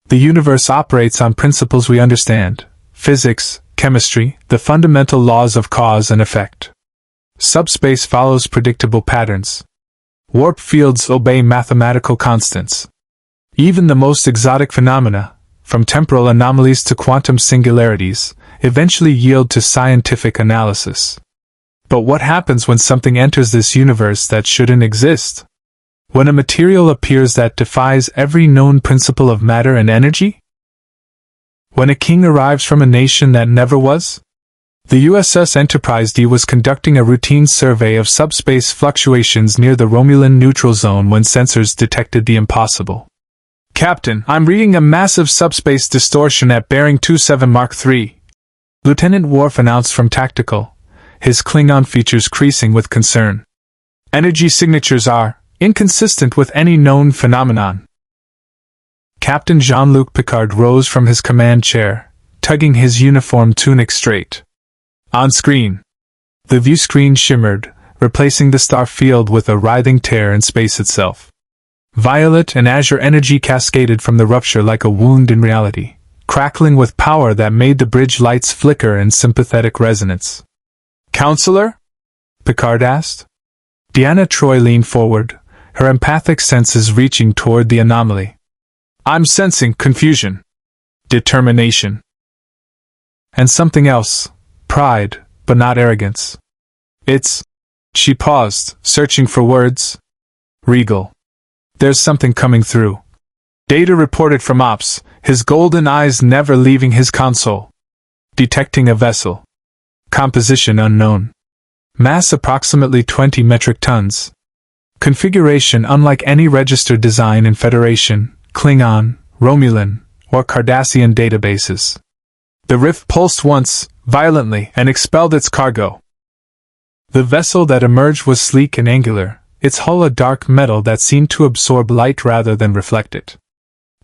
The universe operates on principles we understand: physics, chemistry, the fundamental laws of cause and effect. Subspace follows predictable patterns. Warp fields obey mathematical constants. Even the most exotic phenomena, from temporal anomalies to quantum singularities, eventually yield to scientific analysis. But what happens when something enters this universe that shouldn't exist? When a material appears that defies every known principle of matter and energy? When a king arrives from a nation that never was? The USS Enterprise D was conducting a routine survey of subspace fluctuations near the Romulan neutral zone when sensors detected the impossible. "Captain, I'm reading a massive subspace distortion at bearing 27 Mark III. Lieutenant Worf announced from tactical, his Klingon features creasing with concern. "Energy signatures are inconsistent with any known phenomenon." Captain Jean-Luc Picard rose from his command chair, tugging his uniform tunic straight. On screen. The view screen shimmered, replacing the star field with a writhing tear in space itself. Violet and azure energy cascaded from the rupture like a wound in reality, crackling with power that made the bridge lights flicker in sympathetic resonance. "Counselor?" Picard asked. Deanna Troi leaned forward, her empathic senses reaching toward the anomaly. "I'm sensing confusion, determination, and something else, pride, but not arrogance. It's—" She paused, searching for words. "Regal. There's something coming through." Data reported from Ops, his golden eyes never leaving his console. "Detecting a vessel. Composition unknown. Mass approximately 20 metric tons. Configuration unlike any registered design in Federation, Klingon, Romulan, or Cardassian databases." The rift pulsed once, violently, and expelled its cargo. The vessel that emerged was sleek and angular, its hull a dark metal that seemed to absorb light rather than reflect it.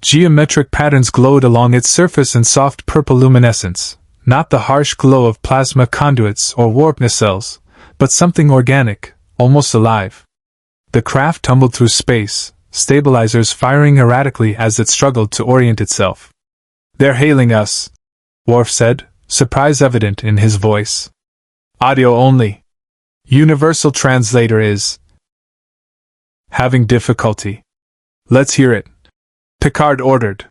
Geometric patterns glowed along its surface in soft purple luminescence, not the harsh glow of plasma conduits or warp nacelles, but something organic, almost alive. The craft tumbled through space, stabilizers firing erratically as it struggled to orient itself. "They're hailing us," Worf said, surprise evident in his voice. "Audio only. Universal translator is having difficulty." "Let's hear it," Picard ordered.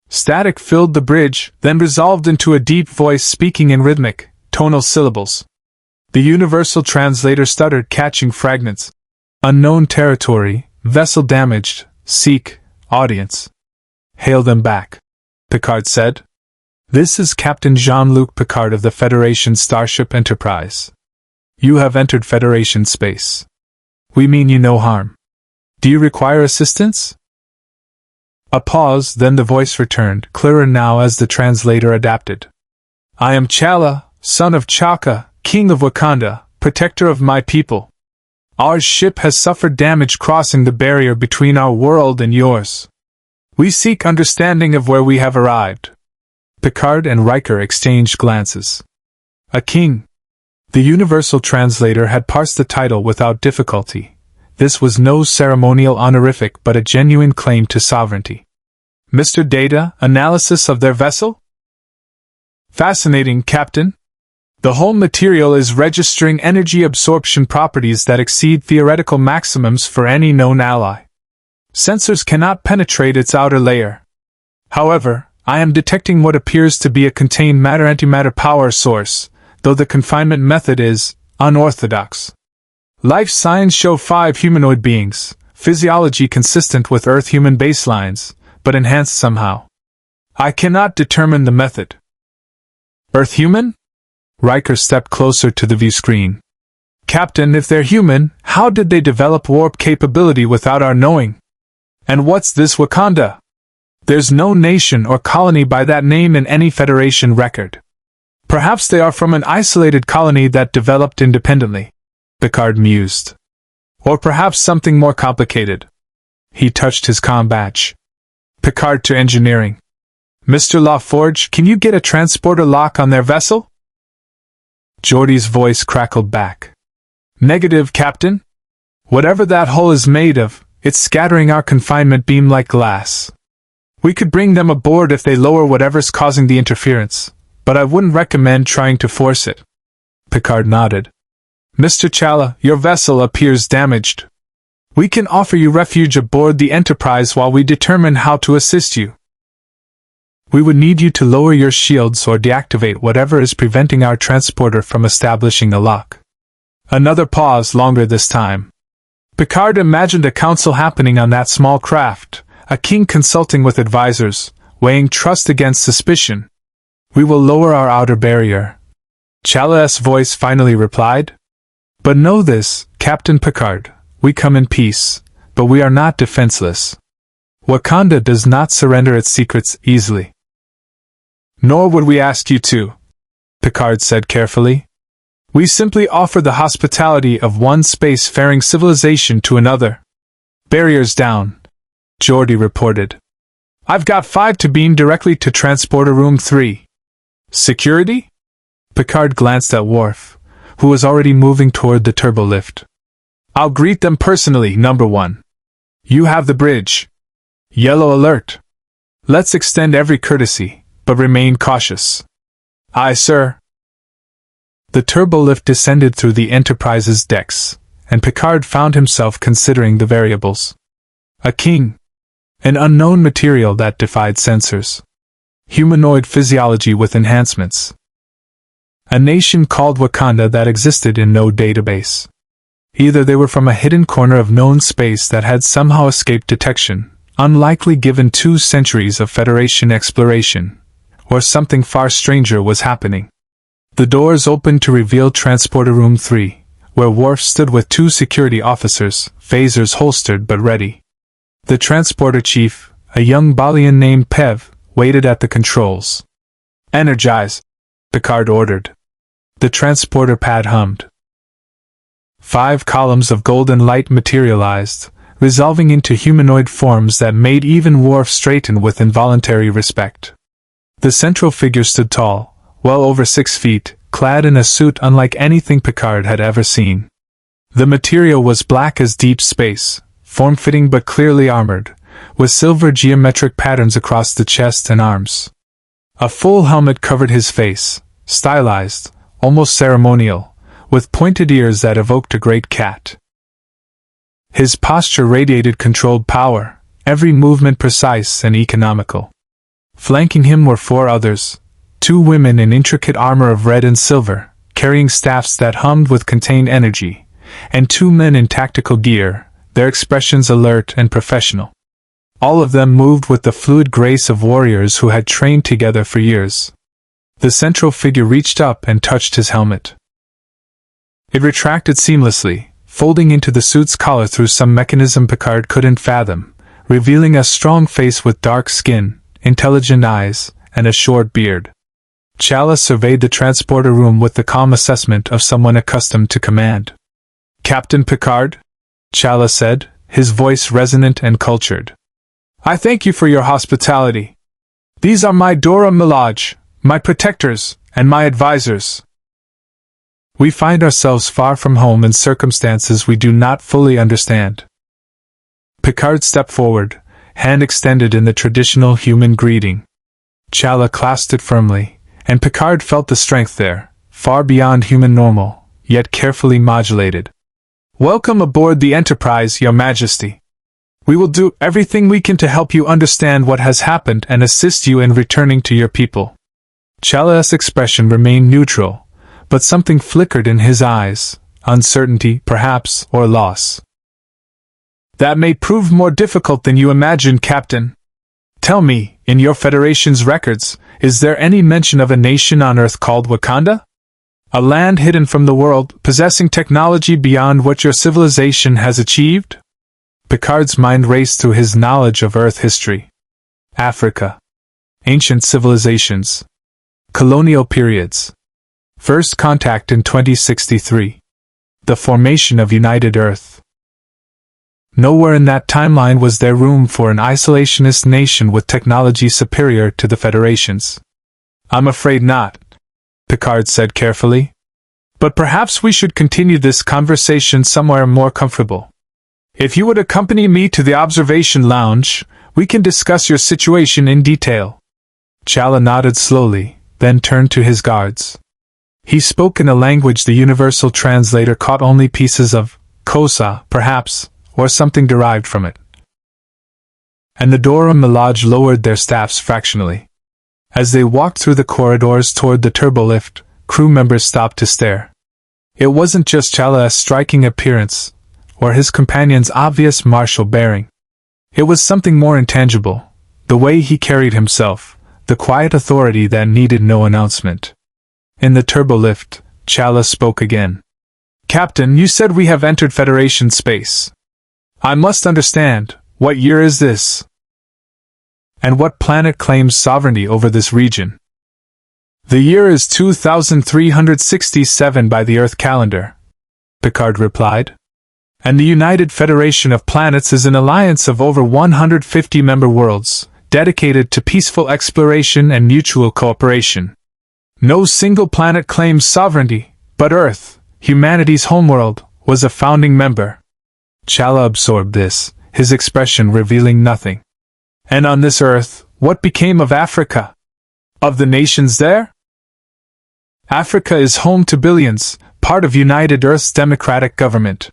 Static filled the bridge, then resolved into a deep voice speaking in rhythmic, tonal syllables. The universal translator stuttered, catching fragments. "Unknown territory, vessel damaged, seek audience." "Hail them back," Picard said. "This is Captain Jean-Luc Picard of the Federation Starship Enterprise. You have entered Federation space. We mean you no harm. Do you require assistance?" A pause, then the voice returned, clearer now as the translator adapted. "I am Chala, son of Chaka, king of Wakanda, protector of my people. Our ship has suffered damage crossing the barrier between our world and yours. We seek understanding of where we have arrived." Picard and Riker exchanged glances. A king. The universal translator had parsed the title without difficulty. This was no ceremonial honorific but a genuine claim to sovereignty. "Mr. Data, analysis of their vessel?" "Fascinating, Captain. The whole material is registering energy absorption properties that exceed theoretical maximums for any known ally. Sensors cannot penetrate its outer layer. However, I am detecting what appears to be a contained matter-antimatter power source, though the confinement method is unorthodox. Life signs show 5 humanoid beings, physiology consistent with Earth-human baselines, but enhanced somehow. I cannot determine the method." "Earth-human?" Riker stepped closer to the view screen. "Captain, if they're human, how did they develop warp capability without our knowing? And what's this Wakanda? There's no nation or colony by that name in any Federation record. Perhaps they are from an isolated colony that developed independently," Picard mused. "Or perhaps something more complicated." He touched his comm badge. Picard to engineering. "Mr. LaForge, can you get a transporter lock on their vessel?" Geordi's voice crackled back. "Negative, Captain. Whatever that hull is made of, it's scattering our confinement beam like glass. We could bring them aboard if they lower whatever's causing the interference, but I wouldn't recommend trying to force it. Picard nodded. Mr. Chala, your vessel appears damaged. We can offer you refuge aboard the Enterprise while we determine how to assist you. We would need you to lower your shields or deactivate whatever is preventing our transporter from establishing a lock. Another pause, longer this time. Picard imagined a council happening on that small craft, a king consulting with advisors, weighing trust against suspicion. We will lower our outer barrier. Chala's voice finally replied. But know this, Captain Picard, we come in peace, but we are not defenseless. Wakanda does not surrender its secrets easily. Nor would we ask you to, Picard said carefully. We simply offer the hospitality of one space-faring civilization to another. Barriers down, Geordi reported. I've got 5 to beam directly to Transporter Room 3. Security? Picard glanced at Worf, who was already moving toward the turbolift. I'll greet them personally, Number 1. You have the bridge. Yellow alert. Let's extend every courtesy, but remain cautious. Aye, sir. The turbolift descended through the Enterprise's decks, and Picard found himself considering the variables. A king. An unknown material that defied sensors. Humanoid physiology with enhancements. A nation called Wakanda that existed in no database. Either they were from a hidden corner of known space that had somehow escaped detection, unlikely given 2 centuries of Federation exploration, or something far stranger was happening. The doors opened to reveal Transporter Room 3, where Worf stood with 2 security officers, phasers holstered but ready. The transporter chief, a young Balian named Pev, waited at the controls. Energize, Picard ordered. The transporter pad hummed. 5 columns of golden light materialized, resolving into humanoid forms that made even Worf straighten with involuntary respect. The central figure stood tall, well over 6 feet, clad in a suit unlike anything Picard had ever seen. The material was black as deep space, form-fitting but clearly armored, with silver geometric patterns across the chest and arms. A full helmet covered his face, stylized, almost ceremonial, with pointed ears that evoked a great cat. His posture radiated controlled power, every movement precise and economical. Flanking him were 4 others, 2 women in intricate armor of red and silver, carrying staffs that hummed with contained energy, and 2 men in tactical gear, their expressions alert and professional. All of them moved with the fluid grace of warriors who had trained together for years. The central figure reached up and touched his helmet. It retracted seamlessly, folding into the suit's collar through some mechanism Picard couldn't fathom, revealing a strong face with dark skin, intelligent eyes, and a short beard. Chala surveyed the transporter room with the calm assessment of someone accustomed to command. Captain Picard? Chala said, his voice resonant and cultured. I thank you for your hospitality. These are my Dora Milaje, my protectors, and my advisors. We find ourselves far from home in circumstances we do not fully understand. Picard stepped forward, hand extended in the traditional human greeting. Chala clasped it firmly, and Picard felt the strength there, far beyond human normal, yet carefully modulated. Welcome aboard the Enterprise, Your Majesty. We will do everything we can to help you understand what has happened and assist you in returning to your people. Chala's expression remained neutral, but something flickered in his eyes, uncertainty, perhaps, or loss. That may prove more difficult than you imagine, Captain. Tell me, in your Federation's records, is there any mention of a nation on Earth called Wakanda? A land hidden from the world, possessing technology beyond what your civilization has achieved? Picard's mind raced through his knowledge of Earth history. Africa. Ancient civilizations. Colonial periods. First contact in 2063. The formation of United Earth. Nowhere in that timeline was there room for an isolationist nation with technology superior to the Federation's. I'm afraid not, Picard said carefully. But perhaps we should continue this conversation somewhere more comfortable. If you would accompany me to the observation lounge, We can discuss your situation in detail. Chala nodded slowly, then turned to his guards. He spoke in a language the universal translator caught only pieces of, Kosa, perhaps, or something derived from it. And the Dora Milaje lowered their staffs fractionally. As they walked through the corridors toward the turbolift, crew members stopped to stare. It wasn't just Chala's striking appearance, or his companion's obvious martial bearing. It was something more intangible, the way he carried himself, the quiet authority that needed no announcement. In the turbolift, Chala spoke again. Captain, you said we have entered Federation space. I must understand, what year is this? And what planet claims sovereignty over this region? The year is 2367 by the Earth calendar, Picard replied. And the United Federation of Planets is an alliance of over 150 member worlds, dedicated to peaceful exploration and mutual cooperation. No single planet claims sovereignty, but Earth, humanity's homeworld, was a founding member. Chala absorbed this, his expression revealing nothing. And on this Earth, what became of Africa? Of the nations there? Africa is home to billions, part of United Earth's democratic government.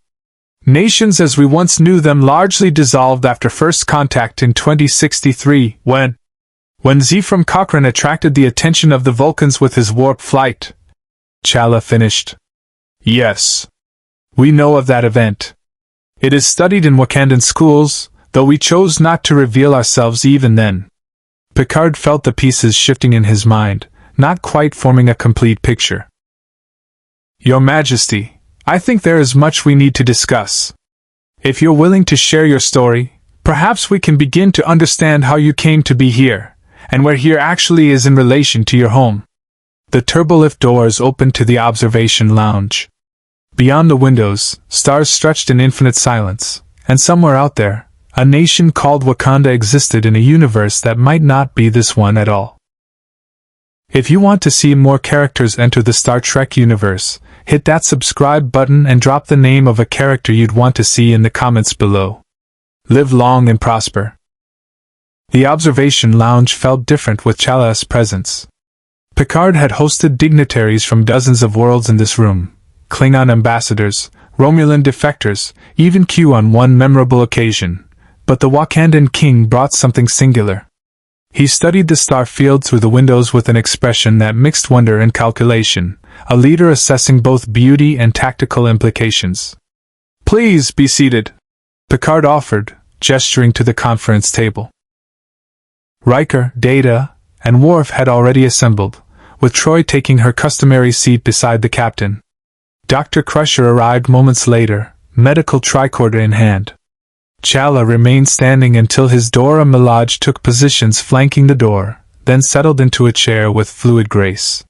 Nations as we once knew them largely dissolved after first contact in 2063, when Zephram Cochrane attracted the attention of the Vulcans with his warp flight. Chala finished. Yes. We know of that event. It is studied in Wakandan schools, though we chose not to reveal ourselves even then. Picard felt the pieces shifting in his mind, not quite forming a complete picture. Your Majesty, I think there is much we need to discuss. If you're willing to share your story, perhaps we can begin to understand how you came to be here, and where here actually is in relation to your home. The turbolift doors opened to the observation lounge. Beyond the windows, stars stretched in infinite silence, and somewhere out there, a nation called Wakanda existed in a universe that might not be this one at all. If you want to see more characters enter the Star Trek universe, hit that subscribe button and drop the name of a character you'd want to see in the comments below. Live long and prosper. The observation lounge felt different with Chala's presence. Picard had hosted dignitaries from dozens of worlds in this room, Klingon ambassadors, Romulan defectors, even Q on one memorable occasion, but the Wakandan king brought something singular. He studied the star field through the windows with an expression that mixed wonder and calculation, a leader assessing both beauty and tactical implications. Please be seated, Picard offered, gesturing to the conference table. Riker, Data, and Worf had already assembled, with Troy taking her customary seat beside the captain. Dr. Crusher arrived moments later, medical tricorder in hand. Chala remained standing until his Dora Milaje took positions flanking the door, then settled into a chair with fluid grace.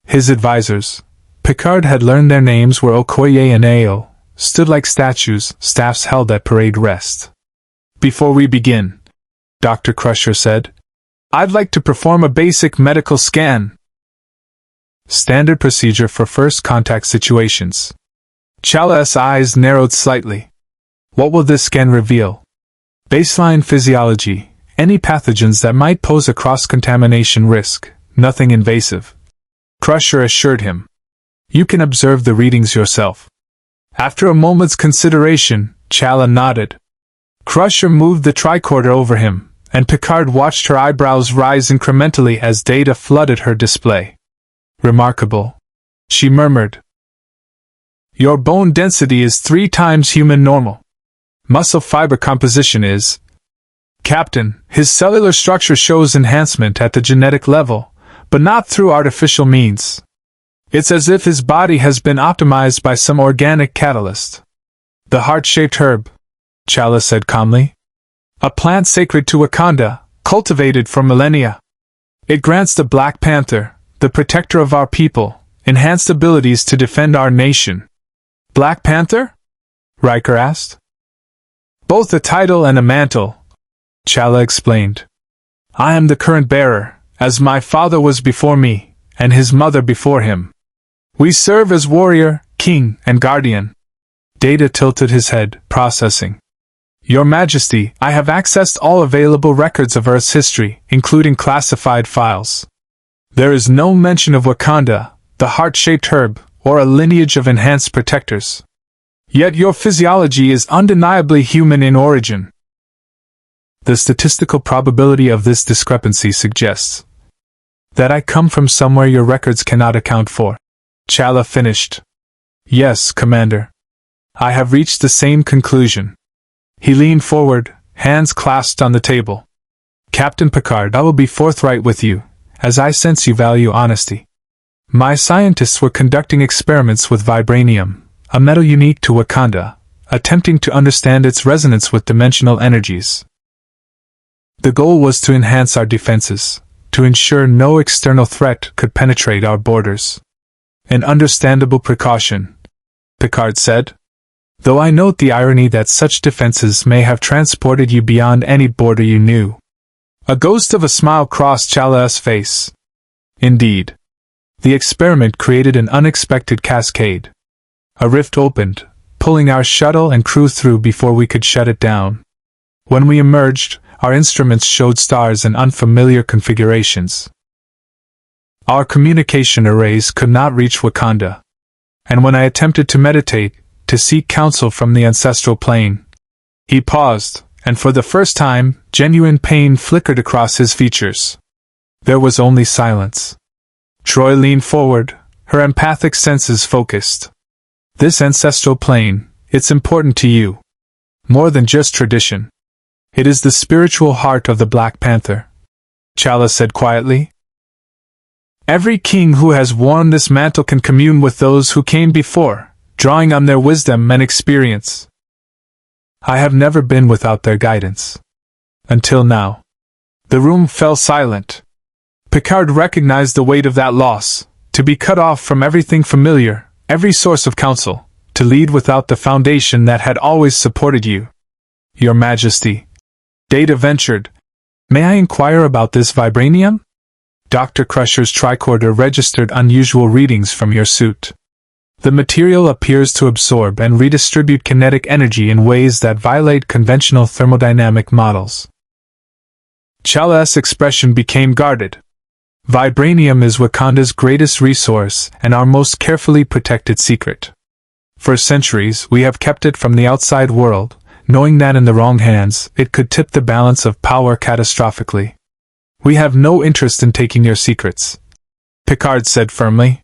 His advisors, Picard had learned their names, were Okoye and Ao, stood like statues, staffs held at parade rest. Before we begin, Dr. Crusher said, I'd like to perform a basic medical scan. Standard procedure for first contact situations. Chala's eyes narrowed slightly. What will this scan reveal? Baseline physiology, any pathogens that might pose a cross-contamination risk, nothing invasive. Crusher assured him. You can observe the readings yourself. After a moment's consideration, Chala nodded. Crusher moved the tricorder over him, and Picard watched her eyebrows rise incrementally as data flooded her display. Remarkable, she murmured. Your bone density is 3 times human normal. Muscle fiber composition is. Captain, his cellular structure shows enhancement at the genetic level, but not through artificial means. It's as if his body has been optimized by some organic catalyst. The heart-shaped herb, Chala said calmly. A plant sacred to Wakanda, cultivated for millennia. It grants the Black Panther, the protector of our people, enhanced abilities to defend our nation. Black Panther? Riker asked. Both a title and a mantle, Chala explained. I am the current bearer, as my father was before me, and his mother before him. We serve as warrior, king, and guardian. Data tilted his head, processing. Your Majesty, I have accessed all available records of Earth's history, including classified files. There is no mention of Wakanda, the heart-shaped herb, or a lineage of enhanced protectors. Yet your physiology is undeniably human in origin. The statistical probability of this discrepancy suggests that I come from somewhere your records cannot account for. Chala finished. Yes, Commander. I have reached the same conclusion. He leaned forward, hands clasped on the table. Captain Picard, I will be forthright with you, as I sense you value honesty. My scientists were conducting experiments with vibranium, a metal unique to Wakanda, attempting to understand its resonance with dimensional energies. The goal was to enhance our defenses, to ensure no external threat could penetrate our borders. An understandable precaution, Picard said. Though I note the irony that such defenses may have transported you beyond any border you knew. A ghost of a smile crossed Chala's face. Indeed. The experiment created an unexpected cascade. A rift opened, pulling our shuttle and crew through before we could shut it down. When we emerged, our instruments showed stars in unfamiliar configurations. Our communication arrays could not reach Wakanda. And when I attempted to meditate, to seek counsel from the ancestral plane. He paused, and for the first time, genuine pain flickered across his features. There was only silence. Troy leaned forward, her empathic senses focused. This ancestral plane, it's important to you. More than just tradition. It is the spiritual heart of the Black Panther. Chala said quietly. Every king who has worn this mantle can commune with those who came before, drawing on their wisdom and experience. I have never been without their guidance. Until now. The room fell silent. Picard recognized the weight of that loss, to be cut off from everything familiar, every source of counsel, to lead without the foundation that had always supported you. Your Majesty. Data ventured. May I inquire about this vibranium? Dr. Crusher's tricorder registered unusual readings from your suit. The material appears to absorb and redistribute kinetic energy in ways that violate conventional thermodynamic models. Chala's expression became guarded. Vibranium is Wakanda's greatest resource and our most carefully protected secret. For centuries, we have kept it from the outside world, knowing that in the wrong hands, it could tip the balance of power catastrophically. We have no interest in taking your secrets, Picard said firmly.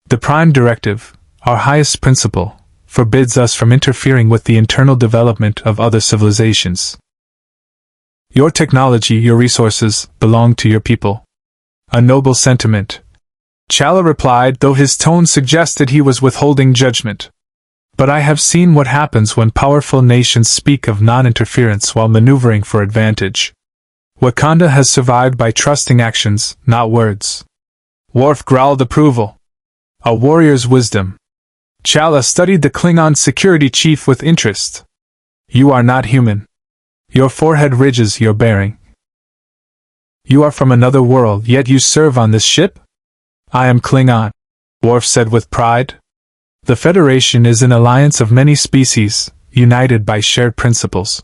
The Prime Directive, our highest principle, forbids us from interfering with the internal development of other civilizations. Your technology, your resources, belong to your people. A noble sentiment. Chala replied, though his tone suggested he was withholding judgment. But I have seen what happens when powerful nations speak of non-interference while maneuvering for advantage. Wakanda has survived by trusting actions, not words. Worf growled approval. A warrior's wisdom. Chala studied the Klingon security chief with interest. You are not human. Your forehead ridges your bearing. You are from another world, yet you serve on this ship? I am Klingon, Worf said with pride. The Federation is an alliance of many species, united by shared principles.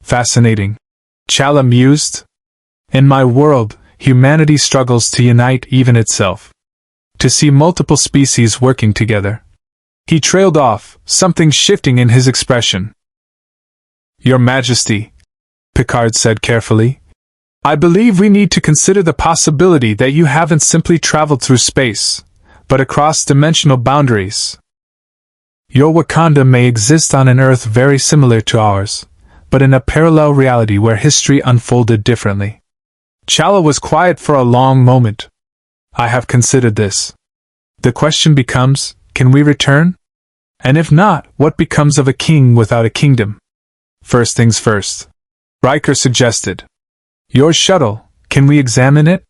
Fascinating. Chala mused. In my world, humanity struggles to unite even itself. To see multiple species working together. He trailed off, something shifting in his expression. Your Majesty, Picard said carefully, I believe we need to consider the possibility that you haven't simply traveled through space, but across dimensional boundaries. Your Wakanda may exist on an Earth very similar to ours, but in a parallel reality where history unfolded differently. Chala was quiet for a long moment. I have considered this. The question becomes, can we return? And if not, what becomes of a king without a kingdom? First things first. Riker suggested. Your shuttle, can we examine it?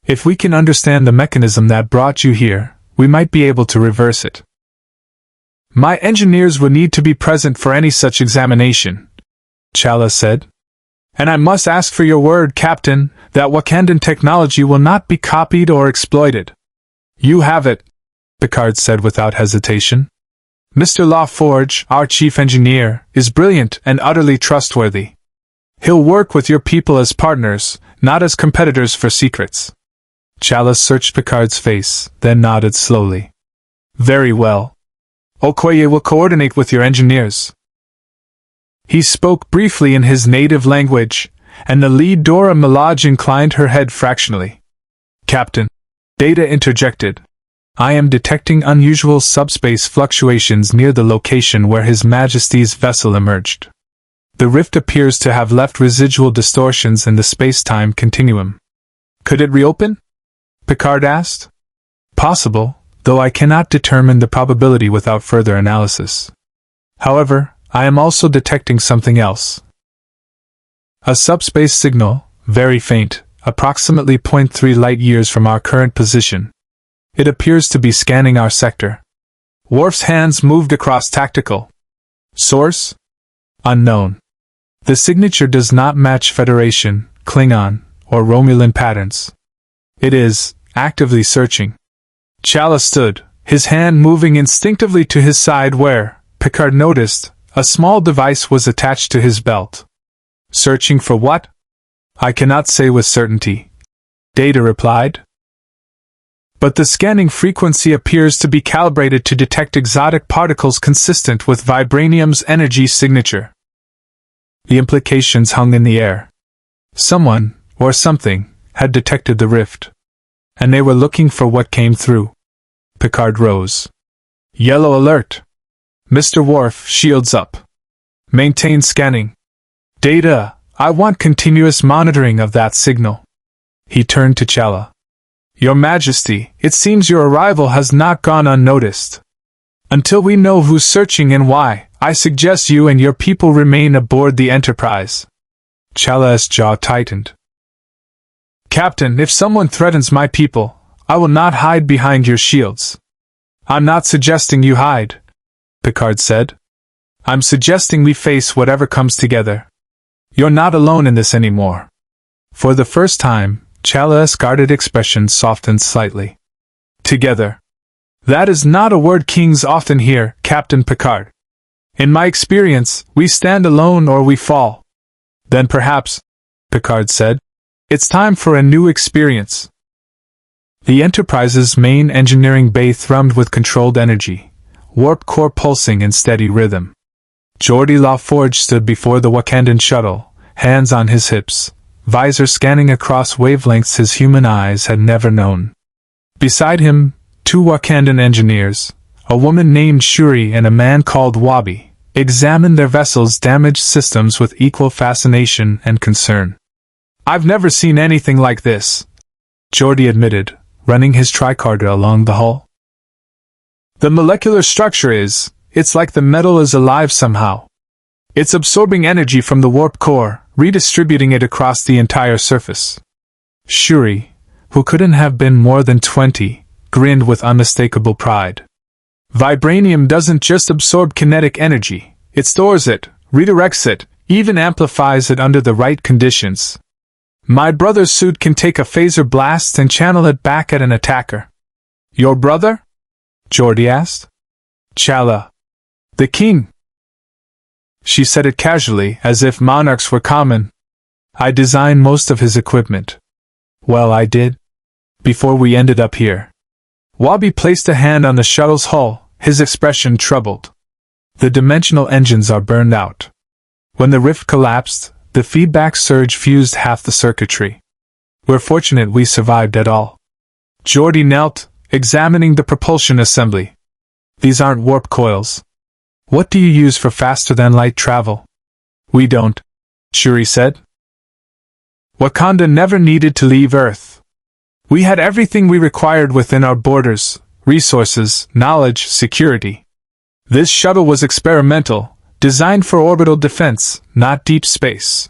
If we can understand the mechanism that brought you here, we might be able to reverse it. My engineers would need to be present for any such examination, Chala said. And I must ask for your word, Captain, that Wakandan technology will not be copied or exploited. You have it, Picard said without hesitation. Mr. LaForge, our chief engineer, is brilliant and utterly trustworthy. He'll work with your people as partners, not as competitors for secrets. Chala searched Picard's face, then nodded slowly. Very well. Okoye will coordinate with your engineers. He spoke briefly in his native language, and the lead Dora Milaje inclined her head fractionally. Captain. Data interjected. I am detecting unusual subspace fluctuations near the location where His Majesty's vessel emerged. The rift appears to have left residual distortions in the space-time continuum. Could it reopen? Picard asked. Possible, though I cannot determine the probability without further analysis. However, I am also detecting something else. A subspace signal, very faint, approximately 0.3 light-years from our current position. It appears to be scanning our sector. Worf's hands moved across tactical. Source? Unknown. The signature does not match Federation, Klingon, or Romulan patterns. It is actively searching. Chala stood, his hand moving instinctively to his side where, Picard noticed, a small device was attached to his belt. Searching for what? I cannot say with certainty. Data replied. But the scanning frequency appears to be calibrated to detect exotic particles consistent with vibranium's energy signature. The implications hung in the air. Someone, or something, had detected the rift. And they were looking for what came through. Picard rose. Yellow alert. Mr. Worf, shields up. Maintain scanning. Data, I want continuous monitoring of that signal. He turned to Chala. Your Majesty, it seems your arrival has not gone unnoticed. Until we know who's searching and why, I suggest you and your people remain aboard the Enterprise. Chala's jaw tightened. Captain, if someone threatens my people, I will not hide behind your shields. I'm not suggesting you hide, Picard said. I'm suggesting we face whatever comes together. You're not alone in this anymore. For the first time, Chala's guarded expression softened slightly. Together. That is not a word kings often hear, Captain Picard. In my experience, we stand alone or we fall. Then perhaps, Picard said, it's time for a new experience. The Enterprise's main engineering bay thrummed with controlled energy, warp core pulsing in steady rhythm. Geordi LaForge stood before the Wakandan shuttle, hands on his hips, visor scanning across wavelengths his human eyes had never known. Beside him, two Wakandan engineers, a woman named Shuri and a man called Wabi, examined their vessel's damaged systems with equal fascination and concern. I've never seen anything like this, Geordi admitted, running his tricorder along the hull. The molecular structure it's like the metal is alive somehow. It's absorbing energy from the warp core, redistributing it across the entire surface. Shuri, who couldn't have been more than 20, grinned with unmistakable pride. Vibranium doesn't just absorb kinetic energy, it stores it, redirects it, even amplifies it under the right conditions. My brother's suit can take a phaser blast and channel it back at an attacker. Your brother? Geordi asked. Chala. The king. She said it casually, as if monarchs were common. I designed most of his equipment. Well, I did. Before we ended up here. Wabi placed a hand on the shuttle's hull, his expression troubled. The dimensional engines are burned out. When the rift collapsed, the feedback surge fused half the circuitry. We're fortunate we survived at all. Geordi knelt, examining the propulsion assembly. These aren't warp coils. What do you use for faster-than-light travel? We don't, Shuri said. Wakanda never needed to leave Earth. We had everything we required within our borders, resources, knowledge, security. This shuttle was experimental, designed for orbital defense, not deep space.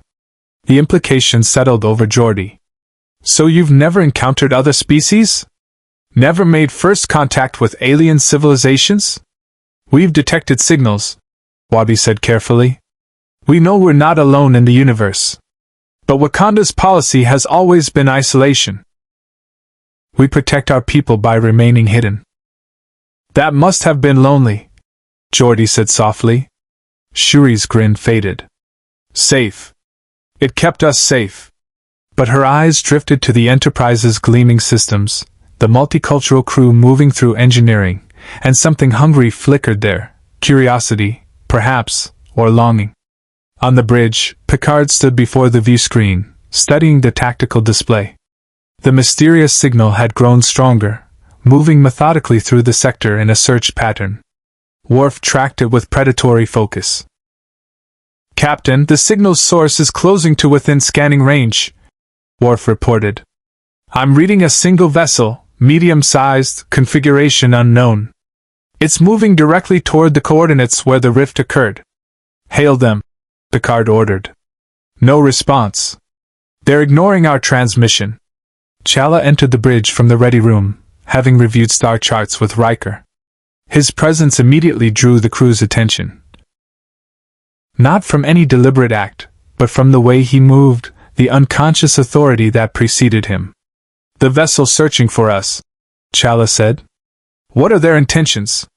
The implication settled over Geordi. So you've never encountered other species? Never made first contact with alien civilizations? We've detected signals, Wabi said carefully. We know we're not alone in the universe. But Wakanda's policy has always been isolation. We protect our people by remaining hidden. That must have been lonely, Geordi said softly. Shuri's grin faded. Safe. It kept us safe. But her eyes drifted to the Enterprise's gleaming systems, the multicultural crew moving through engineering, and something hungry flickered there, curiosity, perhaps, or longing. On the bridge, Picard stood before the view screen, studying the tactical display. The mysterious signal had grown stronger, moving methodically through the sector in a search pattern. Worf tracked it with predatory focus. Captain, the signal's source is closing to within scanning range, Worf reported. I'm reading a single vessel, medium-sized, configuration unknown. It's moving directly toward the coordinates where the rift occurred. Hail them, Picard ordered. No response. They're ignoring our transmission. Chala entered the bridge from the ready room, having reviewed star charts with Riker. His presence immediately drew the crew's attention. Not from any deliberate act, but from the way he moved, the unconscious authority that preceded him. The vessel's searching for us, Chala said. What are their intentions?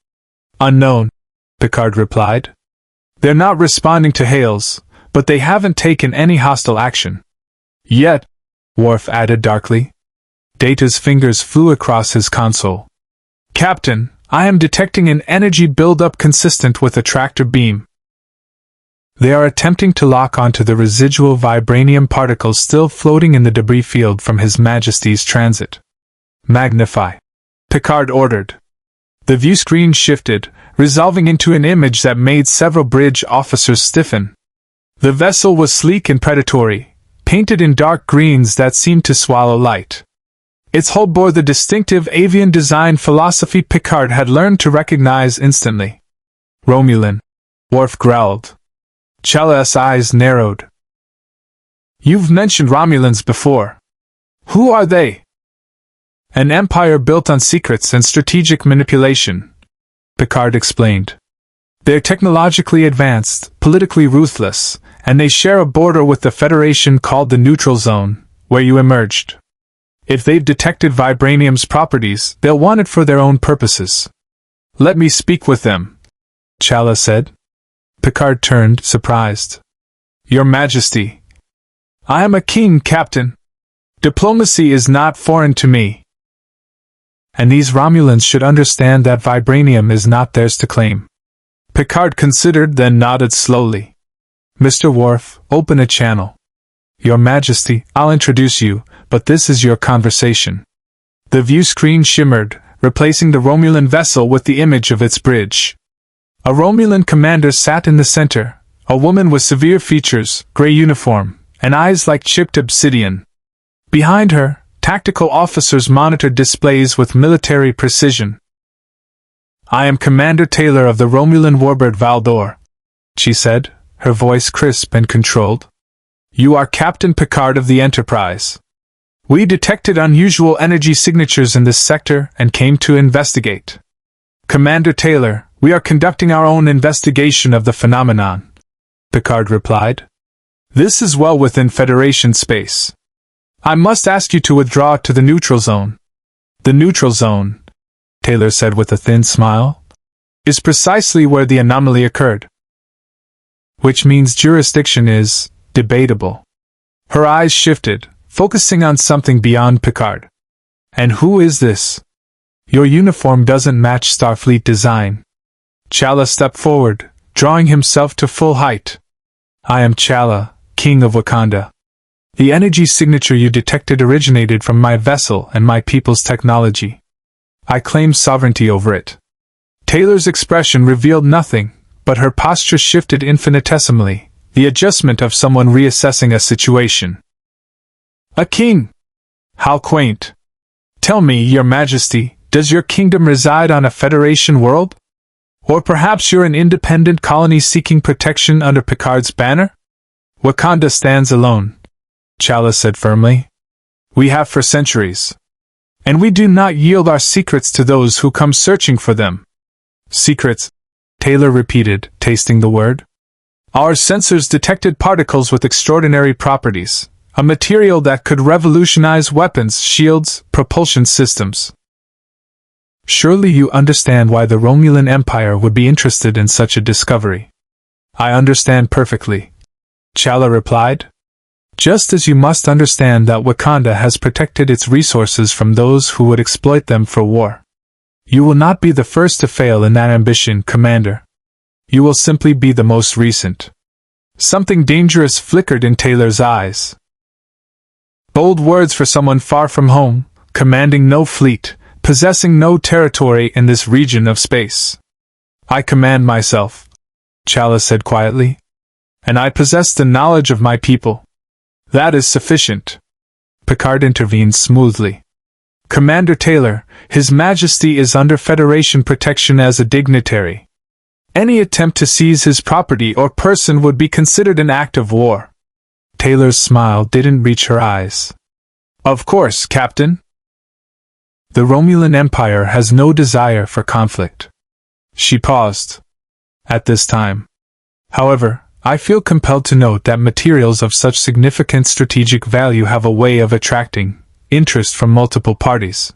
Unknown, Picard replied. They're not responding to hails, but they haven't taken any hostile action. Yet, Worf added darkly. Data's fingers flew across his console. Captain, I am detecting an energy buildup consistent with a tractor beam. They are attempting to lock onto the residual vibranium particles still floating in the debris field from His Majesty's transit. Magnify, Picard ordered. The view screen shifted, resolving into an image that made several bridge officers stiffen. The vessel was sleek and predatory, painted in dark greens that seemed to swallow light. Its hull bore the distinctive avian design philosophy Picard had learned to recognize instantly. Romulan, Worf growled. Chala's eyes narrowed. You've mentioned Romulans before. Who are they? An empire built on secrets and strategic manipulation, Picard explained. They're technologically advanced, politically ruthless, and they share a border with the Federation called the Neutral Zone, where you emerged. If they've detected vibranium's properties, they'll want it for their own purposes. Let me speak with them, Chala said. Picard turned, surprised. Your Majesty. I am a king, Captain. Diplomacy is not foreign to me. And these Romulans should understand that vibranium is not theirs to claim. Picard considered, then nodded slowly. Mr. Worf, open a channel. Your Majesty, I'll introduce you, but this is your conversation. The view screen shimmered, replacing the Romulan vessel with the image of its bridge. A Romulan commander sat in the center, a woman with severe features, gray uniform, and eyes like chipped obsidian. Behind her, tactical officers monitored displays with military precision. I am Commander Taylor of the Romulan warbird Valdor, she said, her voice crisp and controlled. You are Captain Picard of the Enterprise. We detected unusual energy signatures in this sector and came to investigate. Commander Taylor, we are conducting our own investigation of the phenomenon, Picard replied. This is well within Federation space. I must ask you to withdraw to the Neutral Zone. The Neutral Zone, Taylor said with a thin smile, is precisely where the anomaly occurred. Which means jurisdiction is debatable. Her eyes shifted, focusing on something beyond Picard. And who is this? Your uniform doesn't match Starfleet design. Chala stepped forward, drawing himself to full height. I am Chala, King of Wakanda. The energy signature you detected originated from my vessel and my people's technology. I claim sovereignty over it. Taylor's expression revealed nothing, but her posture shifted infinitesimally, the adjustment of someone reassessing a situation. A king! How quaint! Tell me, Your Majesty, does your kingdom reside on a Federation world? Or perhaps you're an independent colony seeking protection under Picard's banner? Wakanda stands alone, Chala said firmly. We have for centuries. And we do not yield our secrets to those who come searching for them. Secrets, Taylor repeated, tasting the word. Our sensors detected particles with extraordinary properties, a material that could revolutionize weapons, shields, propulsion systems. Surely you understand why the Romulan Empire would be interested in such a discovery. I understand perfectly, Chala replied. Just as you must understand that Wakanda has protected its resources from those who would exploit them for war. You will not be the first to fail in that ambition, Commander. You will simply be the most recent. Something dangerous flickered in Taylor's eyes. Bold words for someone far from home, commanding no fleet, possessing no territory in this region of space. I command myself, Chala said quietly. And I possess the knowledge of my people. That is sufficient. Picard intervened smoothly. Commander Taylor, His Majesty is under Federation protection as a dignitary. Any attempt to seize his property or person would be considered an act of war. Taylor's smile didn't reach her eyes. Of course, Captain. The Romulan Empire has no desire for conflict. She paused. At this time. However, I feel compelled to note that materials of such significant strategic value have a way of attracting interest from multiple parties.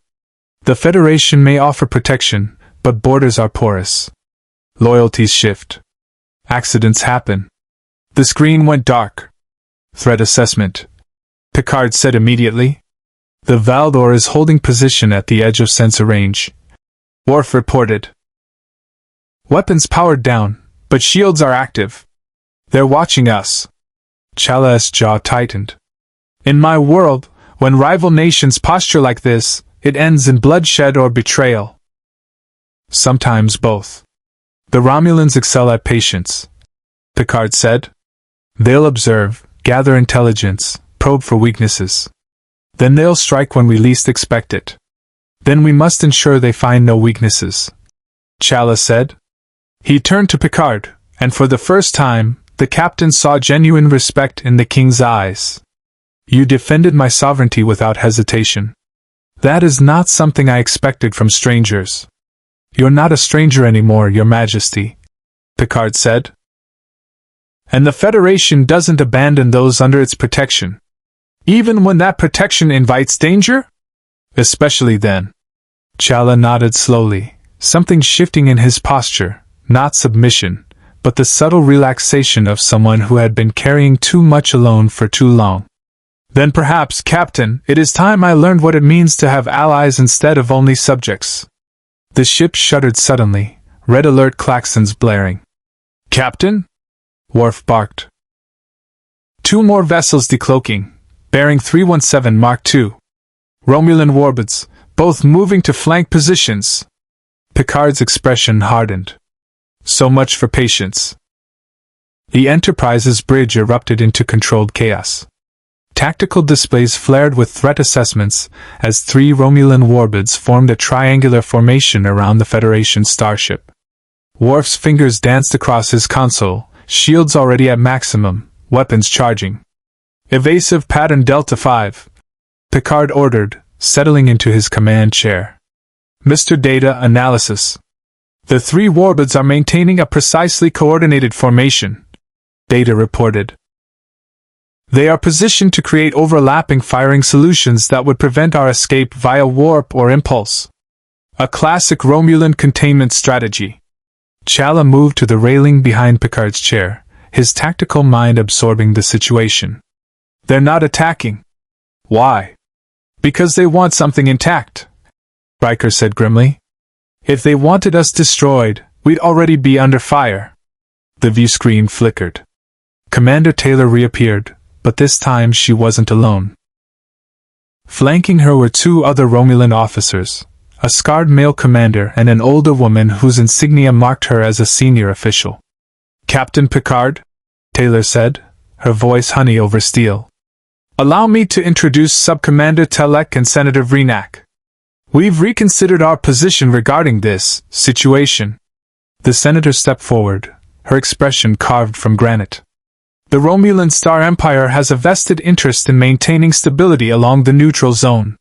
The Federation may offer protection, but borders are porous. Loyalties shift. Accidents happen. The screen went dark. Threat assessment. Picard said immediately. The Valdor is holding position at the edge of sensor range. Worf reported. Weapons powered down, but shields are active. They're watching us. Chala's jaw tightened. In my world, when rival nations posture like this, it ends in bloodshed or betrayal. Sometimes both. The Romulans excel at patience, Picard said. They'll observe, gather intelligence, probe for weaknesses. Then they'll strike when we least expect it. Then we must ensure they find no weaknesses, Chala said. He turned to Picard, and for the first time, the captain saw genuine respect in the king's eyes. You defended my sovereignty without hesitation. That is not something I expected from strangers. You're not a stranger anymore, Your Majesty, Picard said. And the Federation doesn't abandon those under its protection. Even when that protection invites danger? Especially then. Chala nodded slowly, something shifting in his posture, not submission, but the subtle relaxation of someone who had been carrying too much alone for too long. Then perhaps, Captain, it is time I learned what it means to have allies instead of only subjects. The ship shuddered suddenly, red alert klaxons blaring. Captain? Worf barked. 2 more vessels decloaking, bearing 317 Mark II. Romulan warbirds, both moving to flank positions. Picard's expression hardened. So much for patience. The Enterprise's bridge erupted into controlled chaos. Tactical displays flared with threat assessments as 3 Romulan warbirds formed a triangular formation around the Federation starship. Worf's fingers danced across his console, shields already at maximum, weapons charging. Evasive pattern Delta 5. Picard ordered, settling into his command chair. Mr. Data Analysis. The 3 warbirds are maintaining a precisely coordinated formation, Data reported. They are positioned to create overlapping firing solutions that would prevent our escape via warp or impulse. A classic Romulan containment strategy. Chala moved to the railing behind Picard's chair, his tactical mind absorbing the situation. They're not attacking. Why? Because they want something intact, Riker said grimly. If they wanted us destroyed, we'd already be under fire. The view screen flickered. Commander Taylor reappeared, but this time she wasn't alone. Flanking her were 2 other Romulan officers, a scarred male commander and an older woman whose insignia marked her as a senior official. Captain Picard, Taylor said, her voice honey over steel. Allow me to introduce Subcommander Telek and Senator Vreenak. We've reconsidered our position regarding this situation. The senator stepped forward, her expression carved from granite. The Romulan Star Empire has a vested interest in maintaining stability along the neutral zone.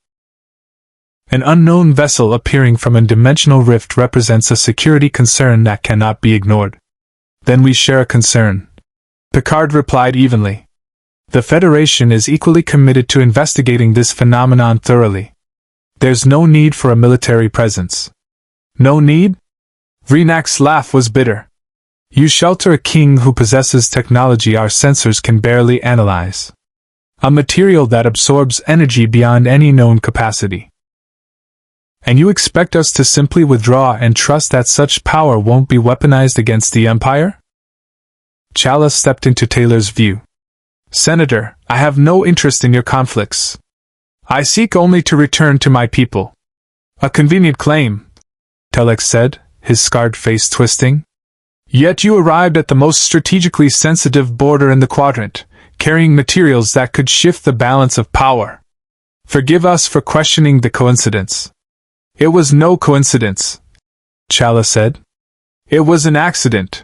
An unknown vessel appearing from a dimensional rift represents a security concern that cannot be ignored. Then we share a concern, Picard replied evenly. The Federation is equally committed to investigating this phenomenon thoroughly. There's no need for a military presence. No need? Renak's laugh was bitter. You shelter a king who possesses technology our sensors can barely analyze. A material that absorbs energy beyond any known capacity. And you expect us to simply withdraw and trust that such power won't be weaponized against the Empire? Chala stepped into Taylor's view. Senator, I have no interest in your conflicts. I seek only to return to my people. A convenient claim, Telek said, his scarred face twisting. Yet you arrived at the most strategically sensitive border in the quadrant, carrying materials that could shift the balance of power. Forgive us for questioning the coincidence. It was no coincidence, Chala said. It was an accident.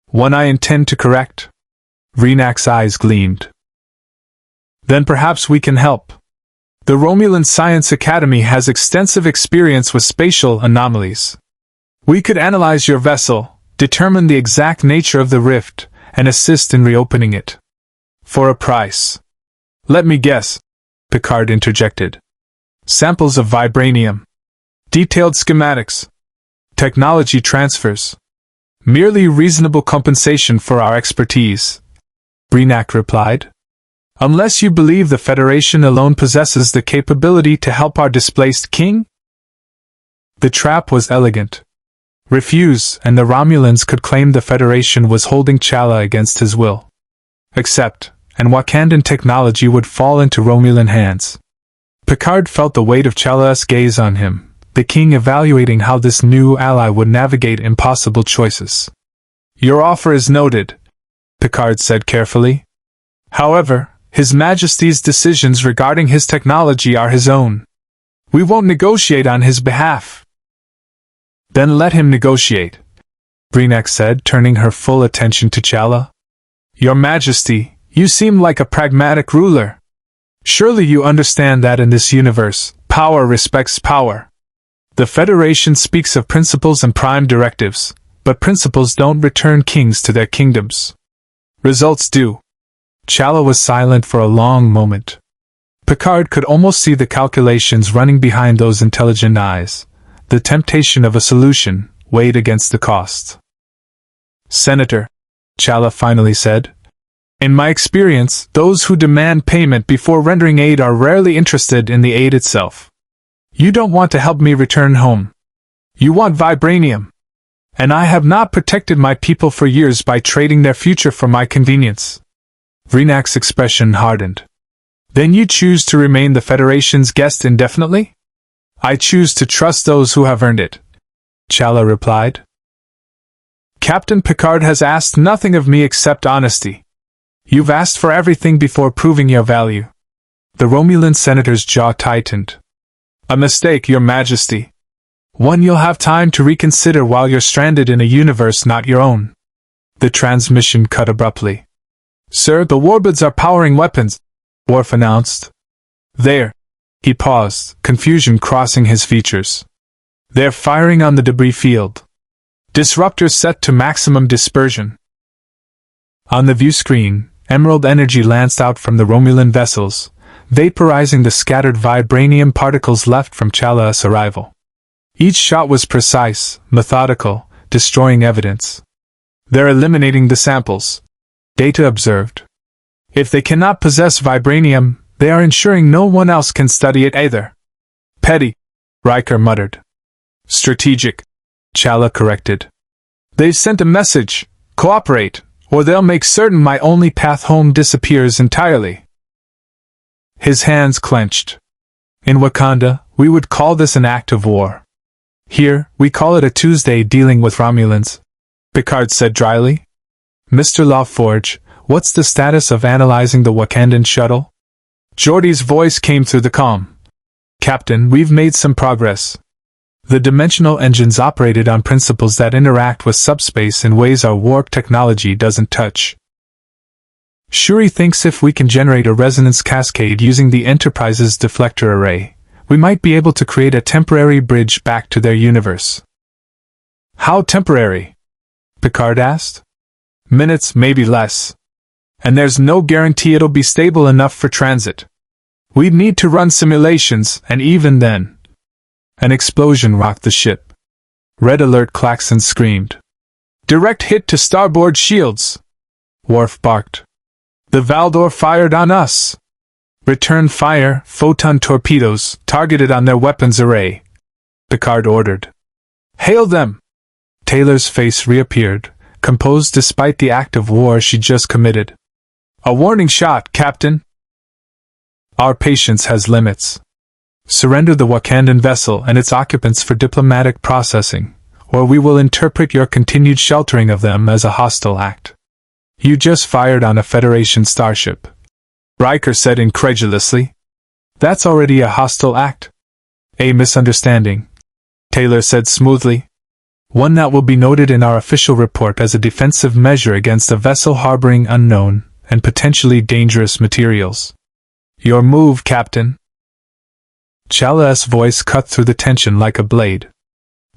One I intend to correct. Renak's eyes gleamed. Then perhaps we can help. The Romulan Science Academy has extensive experience with spatial anomalies. We could analyze your vessel, determine the exact nature of the rift, and assist in reopening it. For a price. Let me guess, Picard interjected. Samples of vibranium. Detailed schematics. Technology transfers. Merely reasonable compensation for our expertise, Renak replied. Unless you believe the Federation alone possesses the capability to help our displaced king? The trap was elegant. Refuse, and the Romulans could claim the Federation was holding Chala against his will. Accept, and Wakandan technology would fall into Romulan hands. Picard felt the weight of Chala's gaze on him, the king evaluating how this new ally would navigate impossible choices. Your offer is noted, Picard said carefully. However, His Majesty's decisions regarding his technology are his own. We won't negotiate on his behalf. Then let him negotiate, Renak said, turning her full attention to Chala. Your Majesty, you seem like a pragmatic ruler. Surely you understand that in this universe, power respects power. The Federation speaks of principles and prime directives, but principles don't return kings to their kingdoms. Results do. Chala was silent for a long moment. Picard could almost see the calculations running behind those intelligent eyes. The temptation of a solution weighed against the cost. Senator, Chala finally said, in my experience, those who demand payment before rendering aid are rarely interested in the aid itself. You don't want to help me return home. You want vibranium. And I have not protected my people for years by trading their future for my convenience. Renak's expression hardened. Then you choose to remain the Federation's guest indefinitely? I choose to trust those who have earned it, Chala replied. Captain Picard has asked nothing of me except honesty. You've asked for everything before proving your value. The Romulan senator's jaw tightened. A mistake, Your Majesty. One you'll have time to reconsider while you're stranded in a universe not your own. The transmission cut abruptly. Sir, the warbuds are powering weapons, Worf announced. There. He paused, confusion crossing his features. They're firing on the debris field. Disruptors set to maximum dispersion. On the view screen, emerald energy lanced out from the Romulan vessels, vaporizing the scattered vibranium particles left from Chala's arrival. Each shot was precise, methodical, destroying evidence. They're eliminating the samples, Data observed. If they cannot possess vibranium, they are ensuring no one else can study it either. Petty, Riker muttered. Strategic, Chala corrected. They've sent a message, cooperate, or they'll make certain my only path home disappears entirely. His hands clenched. In Wakanda, we would call this an act of war. Here, we call it a Tuesday dealing with Romulans, Picard said dryly. Mr. LaForge, what's the status of analyzing the Wakandan shuttle? Geordi's voice came through the comm. Captain, we've made some progress. The dimensional engines operated on principles that interact with subspace in ways our warp technology doesn't touch. Shuri thinks if we can generate a resonance cascade using the Enterprise's deflector array, we might be able to create a temporary bridge back to their universe. How temporary? Picard asked. Minutes, maybe less. And there's no guarantee it'll be stable enough for transit. We'd need to run simulations, and even then. An explosion rocked the ship. Red alert, Klaxon screamed. Direct hit to starboard shields! Worf barked. The Valdor fired on us! Return fire, photon torpedoes, targeted on their weapons array, Picard ordered. Hail them! Taylor's face reappeared, composed despite the act of war she just committed. A warning shot, Captain! Our patience has limits. Surrender the Wakandan vessel and its occupants for diplomatic processing, or we will interpret your continued sheltering of them as a hostile act. You just fired on a Federation starship, Riker said incredulously. That's already a hostile act. A misunderstanding, Taylor said smoothly. One that will be noted in our official report as a defensive measure against a vessel harboring unknown and potentially dangerous materials. Your move, Captain. Chala's voice cut through the tension like a blade.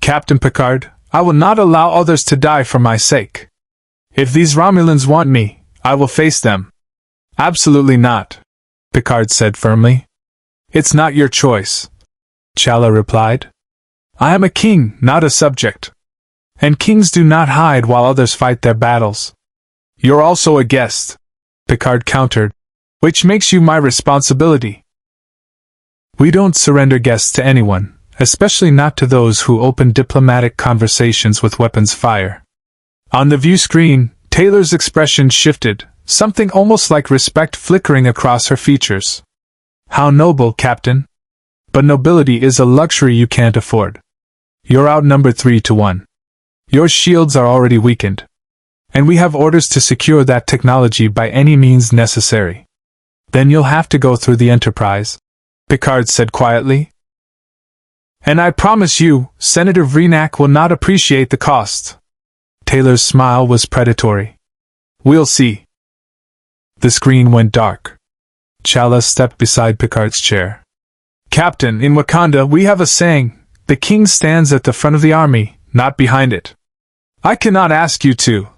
Captain Picard, I will not allow others to die for my sake. If these Romulans want me, I will face them. Absolutely not, Picard said firmly. It's not your choice, Chala replied. I am a king, not a subject. And kings do not hide while others fight their battles. You're also a guest, Picard countered, which makes you my responsibility. We don't surrender guests to anyone, especially not to those who open diplomatic conversations with weapons fire. On the view screen, Taylor's expression shifted, something almost like respect flickering across her features. How noble, Captain. But nobility is a luxury you can't afford. You're outnumbered 3-1. Your shields are already weakened. And we have orders to secure that technology by any means necessary. Then you'll have to go through the Enterprise, Picard said quietly. And I promise you, Senator Vreenak will not appreciate the cost. Taylor's smile was predatory. We'll see. The screen went dark. Chala stepped beside Picard's chair. Captain, in Wakanda we have a saying, the king stands at the front of the army, not behind it. I cannot ask you to.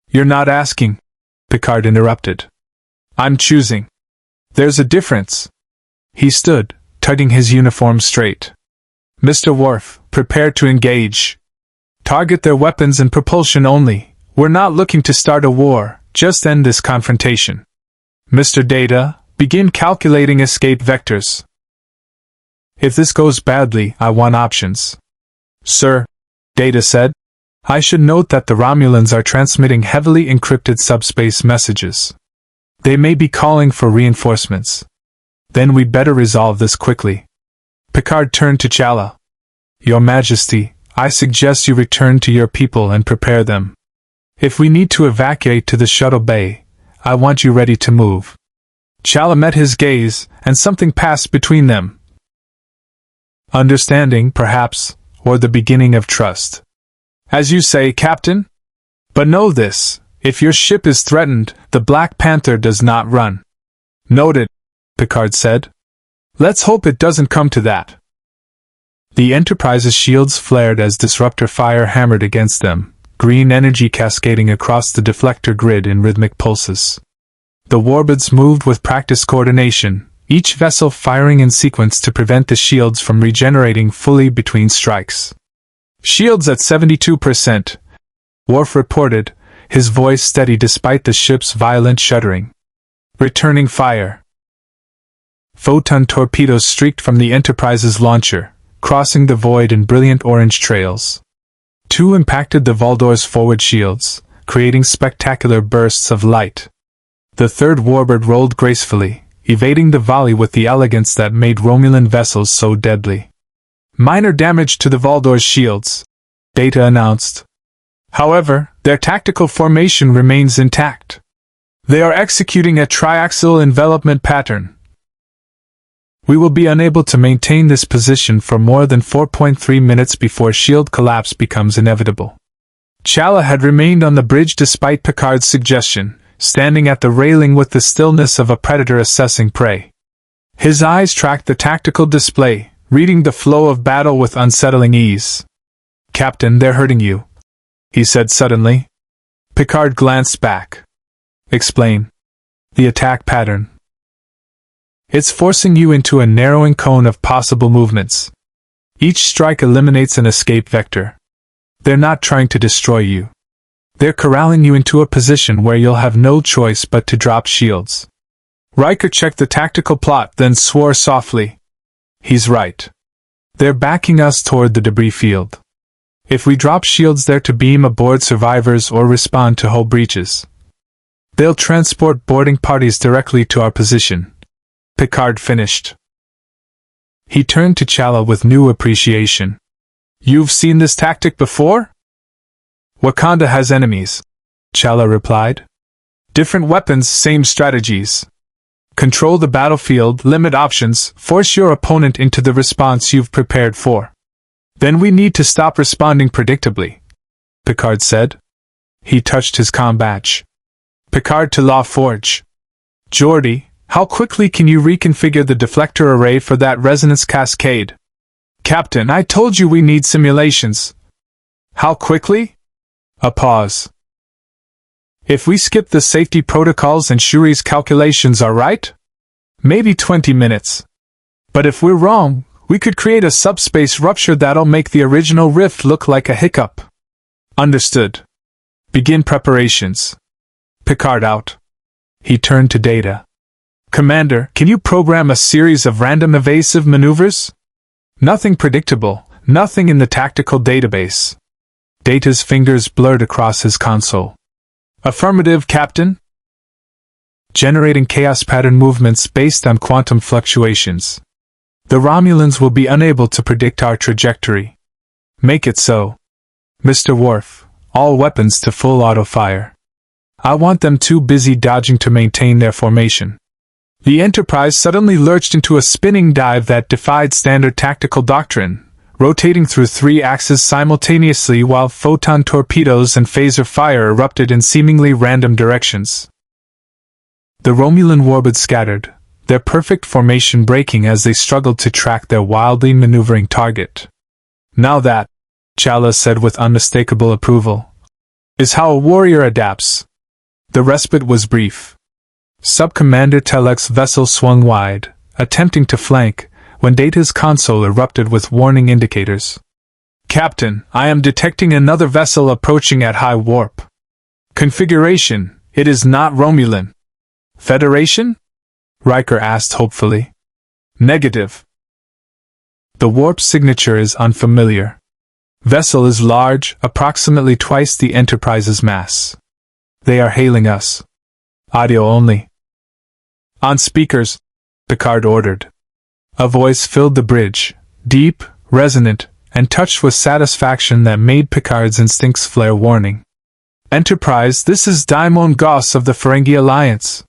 You're not asking, Picard interrupted. I'm choosing. There's a difference. He stood, tugging his uniform straight. Mr. Worf, prepare to engage. Target their weapons and propulsion only. We're not looking to start a war, just end this confrontation. Mr. Data, begin calculating escape vectors. If this goes badly, I want options. Sir, Data said. I should note that the Romulans are transmitting heavily encrypted subspace messages. They may be calling for reinforcements. Then we'd better resolve this quickly. Picard turned to Chala. Your Majesty, I suggest you return to your people and prepare them. If we need to evacuate to the shuttle bay, I want you ready to move. Chala met his gaze, and something passed between them. Understanding, perhaps, or the beginning of trust. As you say, Captain? But know this, if your ship is threatened, the Black Panther does not run. Noted, Picard said. Let's hope it doesn't come to that. The Enterprise's shields flared as disruptor fire hammered against them, green energy cascading across the deflector grid in rhythmic pulses. The warbirds moved with practiced coordination, each vessel firing in sequence to prevent the shields from regenerating fully between strikes. Shields at 72%, Worf reported, his voice steady despite the ship's violent shuddering. Returning fire. Photon torpedoes streaked from the Enterprise's launcher, crossing the void in brilliant orange trails. Two impacted the Valdor's forward shields, creating spectacular bursts of light. The third warbird rolled gracefully, evading the volley with the elegance that made Romulan vessels so deadly. Minor damage to the Valdor's shields, Data announced. However, their tactical formation remains intact. They are executing a triaxial envelopment pattern. We will be unable to maintain this position for more than 4.3 minutes before shield collapse becomes inevitable. Chala had remained on the bridge despite Picard's suggestion, standing at the railing with the stillness of a predator assessing prey. His eyes tracked the tactical display, reading the flow of battle with unsettling ease. Captain, they're hurting you, he said suddenly. Picard glanced back. Explain. The attack pattern. It's forcing you into a narrowing cone of possible movements. Each strike eliminates an escape vector. They're not trying to destroy you. They're corralling you into a position where you'll have no choice but to drop shields. Riker checked the tactical plot, then swore softly. He's right. They're backing us toward the debris field. If we drop shields there to beam aboard survivors or respond to hull breaches, they'll transport boarding parties directly to our position. Picard finished. He turned to Chala with new appreciation. You've seen this tactic before? Wakanda has enemies, Chala replied. Different weapons, same strategies. Control the battlefield, limit options, force your opponent into the response you've prepared for. Then we need to stop responding predictably, Picard said. He touched his comm badge. Picard to Law Forge. Geordi, how quickly can you reconfigure the deflector array for that resonance cascade? Captain, I told you we need simulations. How quickly? A pause. If we skip the safety protocols and Shuri's calculations are right, maybe 20 minutes. But if we're wrong, we could create a subspace rupture that'll make the original rift look like a hiccup. Understood. Begin preparations. Picard out. He turned to Data. Commander, can you program a series of random evasive maneuvers? Nothing predictable, nothing in the tactical database. Data's fingers blurred across his console. Affirmative, Captain. Generating chaos pattern movements based on quantum fluctuations. The Romulans will be unable to predict our trajectory. Make it so. Mr. Worf, all weapons to full auto-fire. I want them too busy dodging to maintain their formation. The Enterprise suddenly lurched into a spinning dive that defied standard tactical doctrine, rotating through 3 axes simultaneously while photon torpedoes and phaser fire erupted in seemingly random directions. The Romulan warbirds scattered, their perfect formation breaking as they struggled to track their wildly maneuvering target. Now that, Chala said with unmistakable approval, is how a warrior adapts. The respite was brief. Sub-Commander Telek's vessel swung wide, attempting to flank, when Data's console erupted with warning indicators. Captain, I am detecting another vessel approaching at high warp. Configuration, it is not Romulan. Federation? Riker asked hopefully. Negative. The warp signature is unfamiliar. Vessel is large, approximately twice the Enterprise's mass. They are hailing us. Audio only. On speakers, Picard ordered. A voice filled the bridge, deep, resonant, and touched with satisfaction that made Picard's instincts flare warning. Enterprise, this is Daimon Goss of the Ferengi Alliance.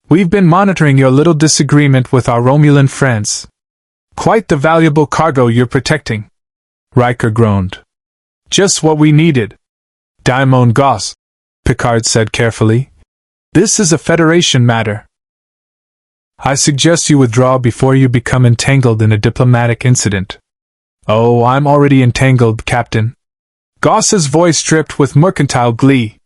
We've been monitoring your little disagreement with our Romulan friends. Quite the valuable cargo you're protecting. Riker groaned. Just what we needed. Daimon Goss, Picard said carefully. This is a Federation matter. I suggest you withdraw before you become entangled in a diplomatic incident. Oh, I'm already entangled, Captain. Goss's voice dripped with mercantile glee.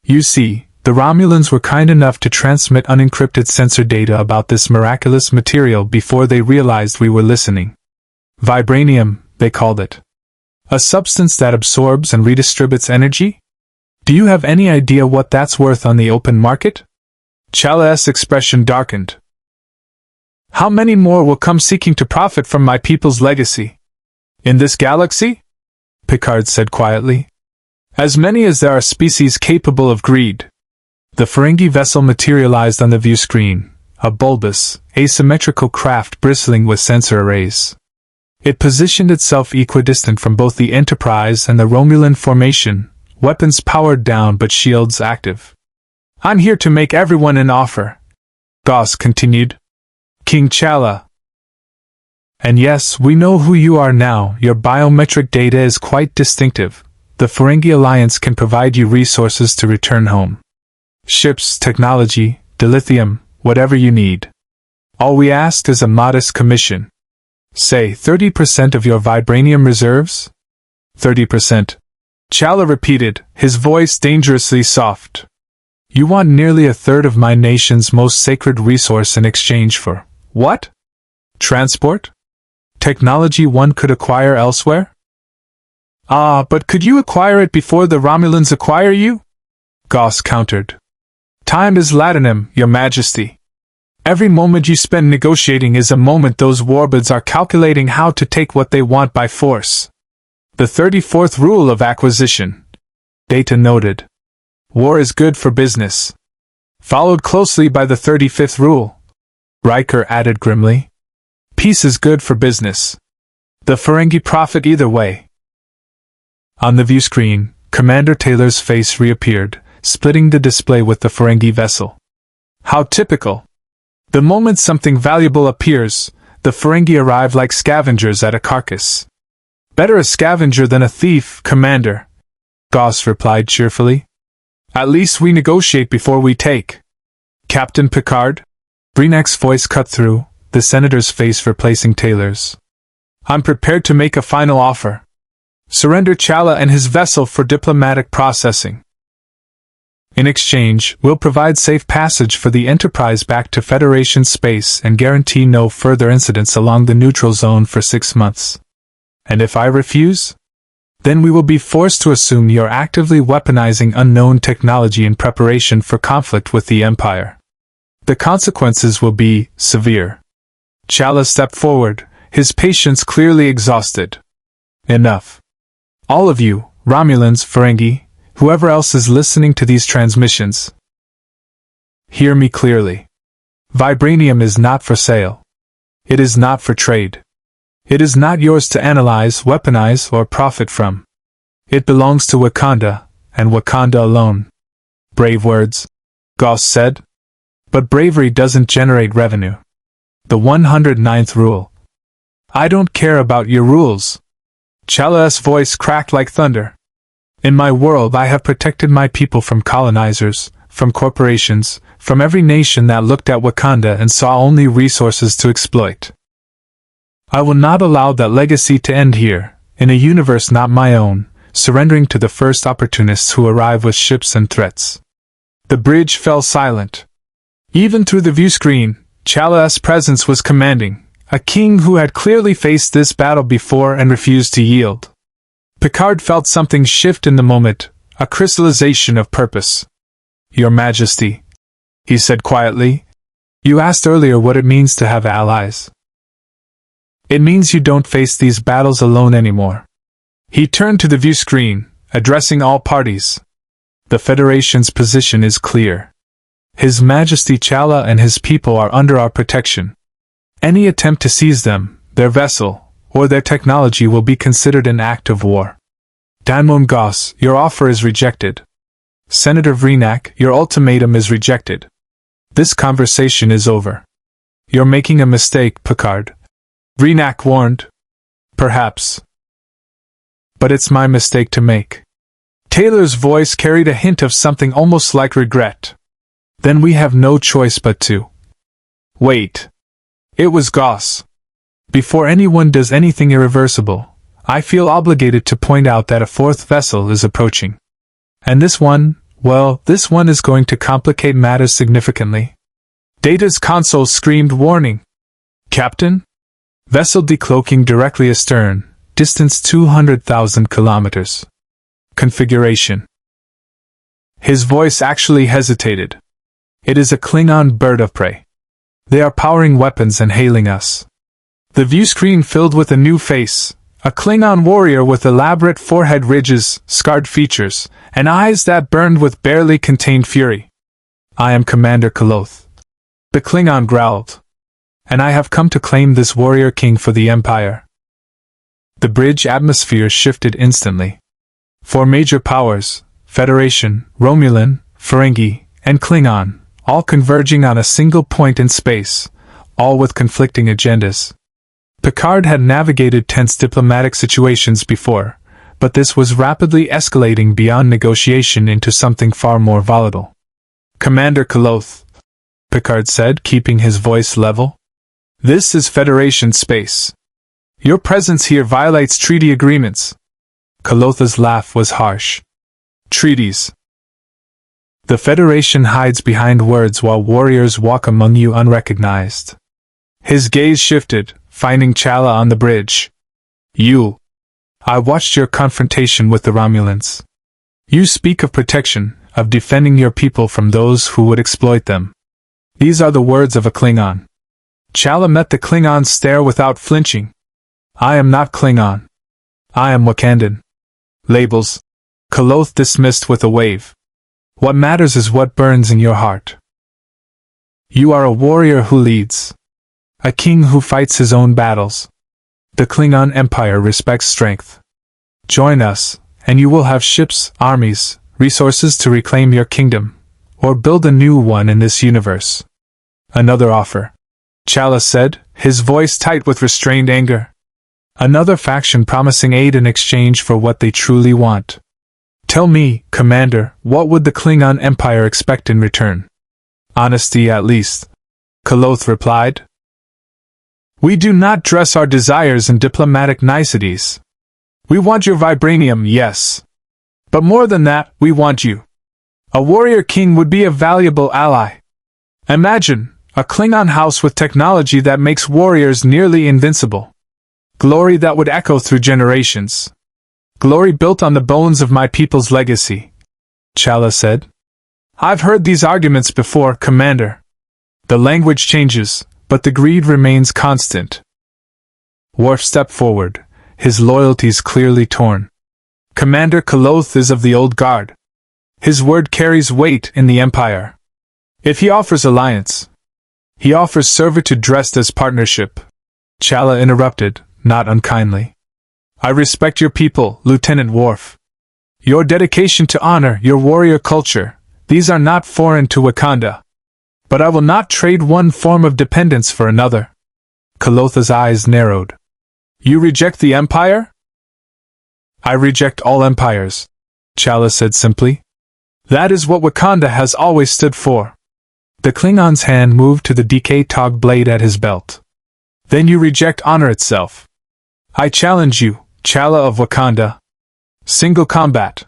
You see, the Romulans were kind enough to transmit unencrypted sensor data about this miraculous material before they realized we were listening. Vibranium, they called it. A substance that absorbs and redistributes energy? Do you have any idea what that's worth on the open market? Chala's expression darkened. How many more will come seeking to profit from my people's legacy? In this galaxy? Picard said quietly. As many as there are species capable of greed. The Ferengi vessel materialized on the view screen, a bulbous, asymmetrical craft bristling with sensor arrays. It positioned itself equidistant from both the Enterprise and the Romulan formation, weapons powered down but shields active. I'm here to make everyone an offer, Goss continued. King Chala. And yes, we know who you are now. Your biometric data is quite distinctive. The Ferengi Alliance can provide you resources to return home. Ships, technology, dilithium, whatever you need. All we ask is a modest commission. Say 30% of your vibranium reserves? 30%. Chala repeated, his voice dangerously soft. You want nearly a third of my nation's most sacred resource in exchange for what? Transport? Technology one could acquire elsewhere? Ah, but could you acquire it before the Romulans acquire you? Goss countered. Time is latinum, your majesty. Every moment you spend negotiating is a moment those warbids are calculating how to take what they want by force. The 34th rule of acquisition. Data noted. War is good for business. Followed closely by the 35th rule. Riker added grimly. Peace is good for business. The Ferengi profit either way. On the view screen, Commander Taylor's face reappeared, splitting the display with the Ferengi vessel. How typical. The moment something valuable appears, the Ferengi arrive like scavengers at a carcass. Better a scavenger than a thief, Commander, Goss replied cheerfully. At least we negotiate before we take. Captain Picard? Breenak's voice cut through, the senator's face replacing Taylor's. I'm prepared to make a final offer. Surrender Chala and his vessel for diplomatic processing. In exchange, we'll provide safe passage for the Enterprise back to Federation space and guarantee no further incidents along the neutral zone for 6 months. And if I refuse? Then we will be forced to assume you're actively weaponizing unknown technology in preparation for conflict with the Empire. The consequences will be severe. Chala stepped forward, his patience clearly exhausted. Enough. All of you, Romulans, Ferengi, whoever else is listening to these transmissions. Hear me clearly. Vibranium is not for sale. It is not for trade. It is not yours to analyze, weaponize, or profit from. It belongs to Wakanda, and Wakanda alone. Brave words, Goss said. But bravery doesn't generate revenue. The 109th rule. I don't care about your rules. Chala's voice cracked like thunder. In my world I have protected my people from colonizers, from corporations, from every nation that looked at Wakanda and saw only resources to exploit. I will not allow that legacy to end here, in a universe not my own, surrendering to the first opportunists who arrive with ships and threats. The bridge fell silent. Even through the view screen, Chala's presence was commanding, a king who had clearly faced this battle before and refused to yield. Picard felt something shift in the moment, a crystallization of purpose. Your Majesty, he said quietly, you asked earlier what it means to have allies. It means you don't face these battles alone anymore. He turned to the view screen, addressing all parties. The Federation's position is clear. His Majesty Chala and his people are under our protection. Any attempt to seize them, their vessel, or their technology will be considered an act of war. Damon Goss, your offer is rejected. Senator Vreenak, your ultimatum is rejected. This conversation is over. You're making a mistake, Picard. Vreenak warned. Perhaps. But it's my mistake to make. Taylor's voice carried a hint of something almost like regret. Then we have no choice but to. Wait. It was Goss. Before anyone does anything irreversible, I feel obligated to point out that a fourth vessel is approaching. And this one, well, this one is going to complicate matters significantly. Data's console screamed warning. Captain? Vessel decloaking directly astern, distance 200,000 kilometers. Configuration. His voice actually hesitated. It is a Klingon bird of prey. They are powering weapons and hailing us. The view screen filled with a new face, a Klingon warrior with elaborate forehead ridges, scarred features, and eyes that burned with barely contained fury. I am Commander Koloth. The Klingon growled. And I have come to claim this warrior king for the Empire. The bridge atmosphere shifted instantly. 4 major powers, Federation, Romulan, Ferengi, and Klingon, all converging on a single point in space, all with conflicting agendas. Picard had navigated tense diplomatic situations before, but this was rapidly escalating beyond negotiation into something far more volatile. Commander Koloth, Picard said, keeping his voice level. This is Federation space. Your presence here violates treaty agreements. Kolotha's laugh was harsh. Treaties. The Federation hides behind words while warriors walk among you unrecognized. His gaze shifted, finding Chala on the bridge. You. I watched your confrontation with the Romulans. You speak of protection, of defending your people from those who would exploit them. These are the words of a Klingon. Chala met the Klingon's stare without flinching. I am not Klingon. I am Wakandan. Labels. Koloth dismissed with a wave. What matters is what burns in your heart. You are a warrior who leads. A king who fights his own battles. The Klingon Empire respects strength. Join us, and you will have ships, armies, resources to reclaim your kingdom, or build a new one in this universe. Another offer. Chala said, his voice tight with restrained anger. Another faction promising aid in exchange for what they truly want. Tell me, Commander, what would the Klingon Empire expect in return? Honesty at least. Koloth replied. We do not dress our desires in diplomatic niceties. We want your vibranium, yes. But more than that, we want you. A warrior king would be a valuable ally. Imagine, a Klingon house with technology that makes warriors nearly invincible. Glory that would echo through generations. Glory built on the bones of my people's legacy. Chala said. I've heard these arguments before, Commander. The language changes, but the greed remains constant. Worf stepped forward, his loyalties clearly torn. Commander Koloth is of the old guard. His word carries weight in the Empire. If he offers alliance, he offers servitude dressed as partnership. Chala interrupted, not unkindly. I respect your people, Lieutenant Worf. Your dedication to honor your warrior culture, these are not foreign to Wakanda. But I will not trade one form of dependence for another. Kolotha's eyes narrowed. You reject the Empire? I reject all empires, Chala said simply. That is what Wakanda has always stood for. The Klingon's hand moved to the decayed tog blade at his belt. Then you reject honor itself. I challenge you, Chala of Wakanda. Single combat.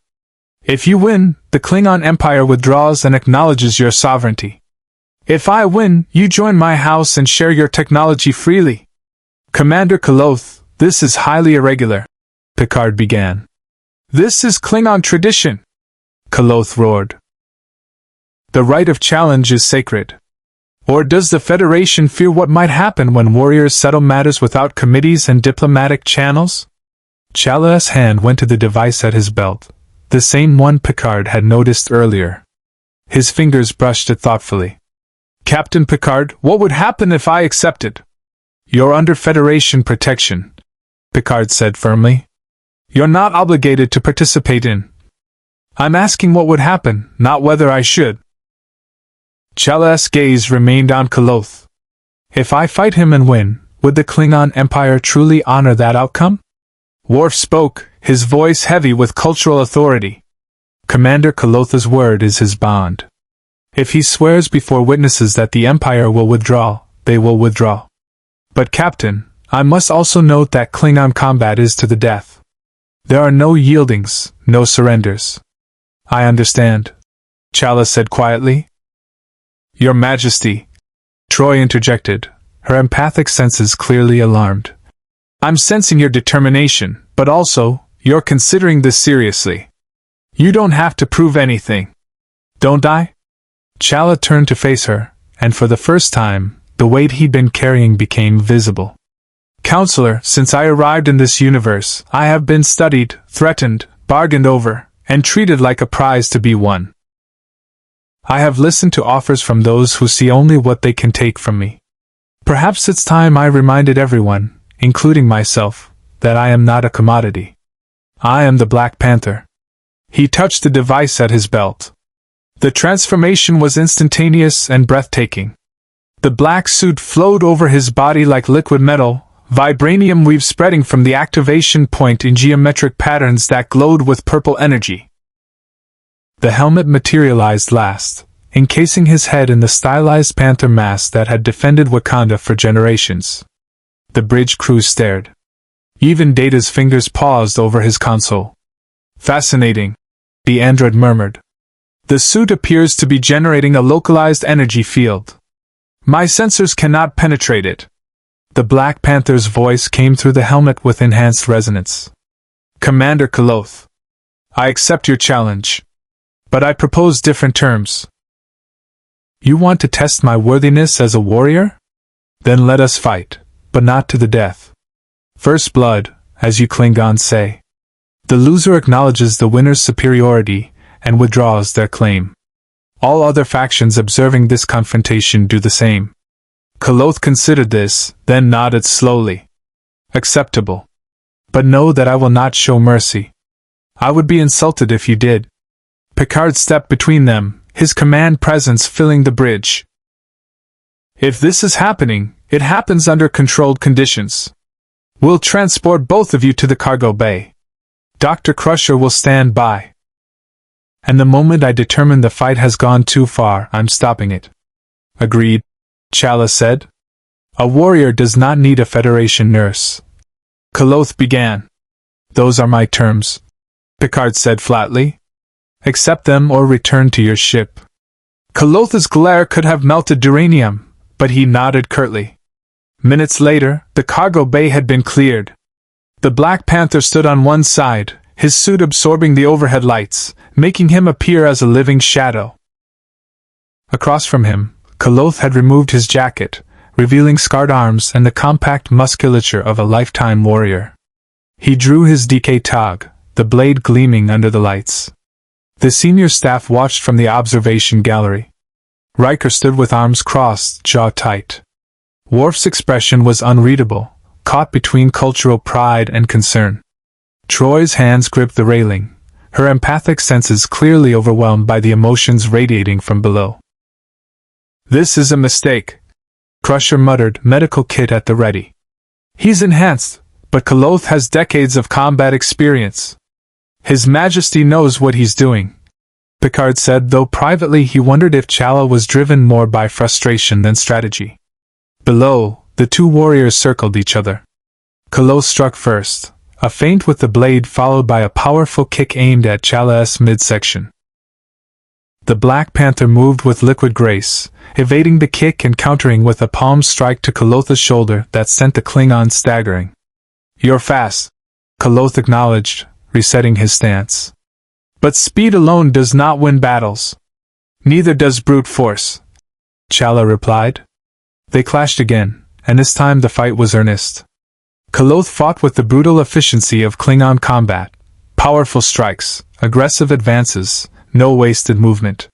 If you win, the Klingon Empire withdraws and acknowledges your sovereignty. If I win, you join my house and share your technology freely. Commander Koloth, this is highly irregular, Picard began. This is Klingon tradition, Koloth roared. The right of challenge is sacred. Or does the Federation fear what might happen when warriors settle matters without committees and diplomatic channels? Chala's hand went to the device at his belt, the same one Picard had noticed earlier. His fingers brushed it thoughtfully. Captain Picard, what would happen if I accepted? You're under Federation protection, Picard said firmly. You're not obligated to participate in. I'm asking what would happen, not whether I should. Chala's gaze remained on Koloth. If I fight him and win, would the Klingon Empire truly honor that outcome? Worf spoke, his voice heavy with cultural authority. Commander Kolotha's word is his bond. If he swears before witnesses that the Empire will withdraw, they will withdraw. But Captain, I must also note that Klingon combat is to the death. There are no yieldings, no surrenders. I understand, Chala said quietly. Your Majesty, Troy interjected, her empathic senses clearly alarmed. I'm sensing your determination, but also, you're considering this seriously. You don't have to prove anything. Don't I? Chala turned to face her, and for the first time, the weight he'd been carrying became visible. Counselor, since I arrived in this universe, I have been studied, threatened, bargained over, and treated like a prize to be won. I have listened to offers from those who see only what they can take from me. Perhaps it's time I reminded everyone, including myself, that I am not a commodity. I am the Black Panther. He touched the device at his belt. The transformation was instantaneous and breathtaking. The black suit flowed over his body like liquid metal, vibranium weave spreading from the activation point in geometric patterns that glowed with purple energy. The helmet materialized last, encasing his head in the stylized panther mask that had defended Wakanda for generations. The bridge crew stared. Even Data's fingers paused over his console. Fascinating, the android murmured. The suit appears to be generating a localized energy field. My sensors cannot penetrate it. The Black Panther's voice came through the helmet with enhanced resonance. Commander Koloth. I accept your challenge. But I propose different terms. You want to test my worthiness as a warrior? Then let us fight, but not to the death. First blood, as you Klingons say. The loser acknowledges the winner's superiority and withdraws their claim. All other factions observing this confrontation do the same. Koloth considered this, then nodded slowly. Acceptable. But know that I will not show mercy. I would be insulted if you did. Picard stepped between them, his command presence filling the bridge. If this is happening, it happens under controlled conditions. We'll transport both of you to the cargo bay. Dr. Crusher will stand by. And the moment I determine the fight has gone too far, I'm stopping it. Agreed, Chala said. A warrior does not need a Federation nurse. Koloth began. Those are my terms, Picard said flatly. Accept them or return to your ship. Koloth's glare could have melted duranium, but he nodded curtly. Minutes later, the cargo bay had been cleared. The Black Panther stood on one side, his suit absorbing the overhead lights, making him appear as a living shadow. Across from him, Koloth had removed his jacket, revealing scarred arms and the compact musculature of a lifetime warrior. He drew his DK tog, the blade gleaming under the lights. The senior staff watched from the observation gallery. Riker stood with arms crossed, jaw tight. Worf's expression was unreadable, caught between cultural pride and concern. Troy's hands gripped the railing, her empathic senses clearly overwhelmed by the emotions radiating from below. This is a mistake, Crusher muttered, medical kit at the ready. He's enhanced, but Koloth has decades of combat experience. His Majesty knows what he's doing, Picard said, though privately he wondered if Chala was driven more by frustration than strategy. Below, the two warriors circled each other. Koloth struck first, a feint with the blade followed by a powerful kick aimed at Chala's midsection. The Black Panther moved with liquid grace, evading the kick and countering with a palm strike to Koloth's shoulder that sent the Klingon staggering. You're fast, Koloth acknowledged, resetting his stance. But speed alone does not win battles. Neither does brute force, Chala replied. They clashed again, and this time the fight was earnest. Koloth fought with the brutal efficiency of Klingon combat. Powerful strikes, aggressive advances, no wasted movement.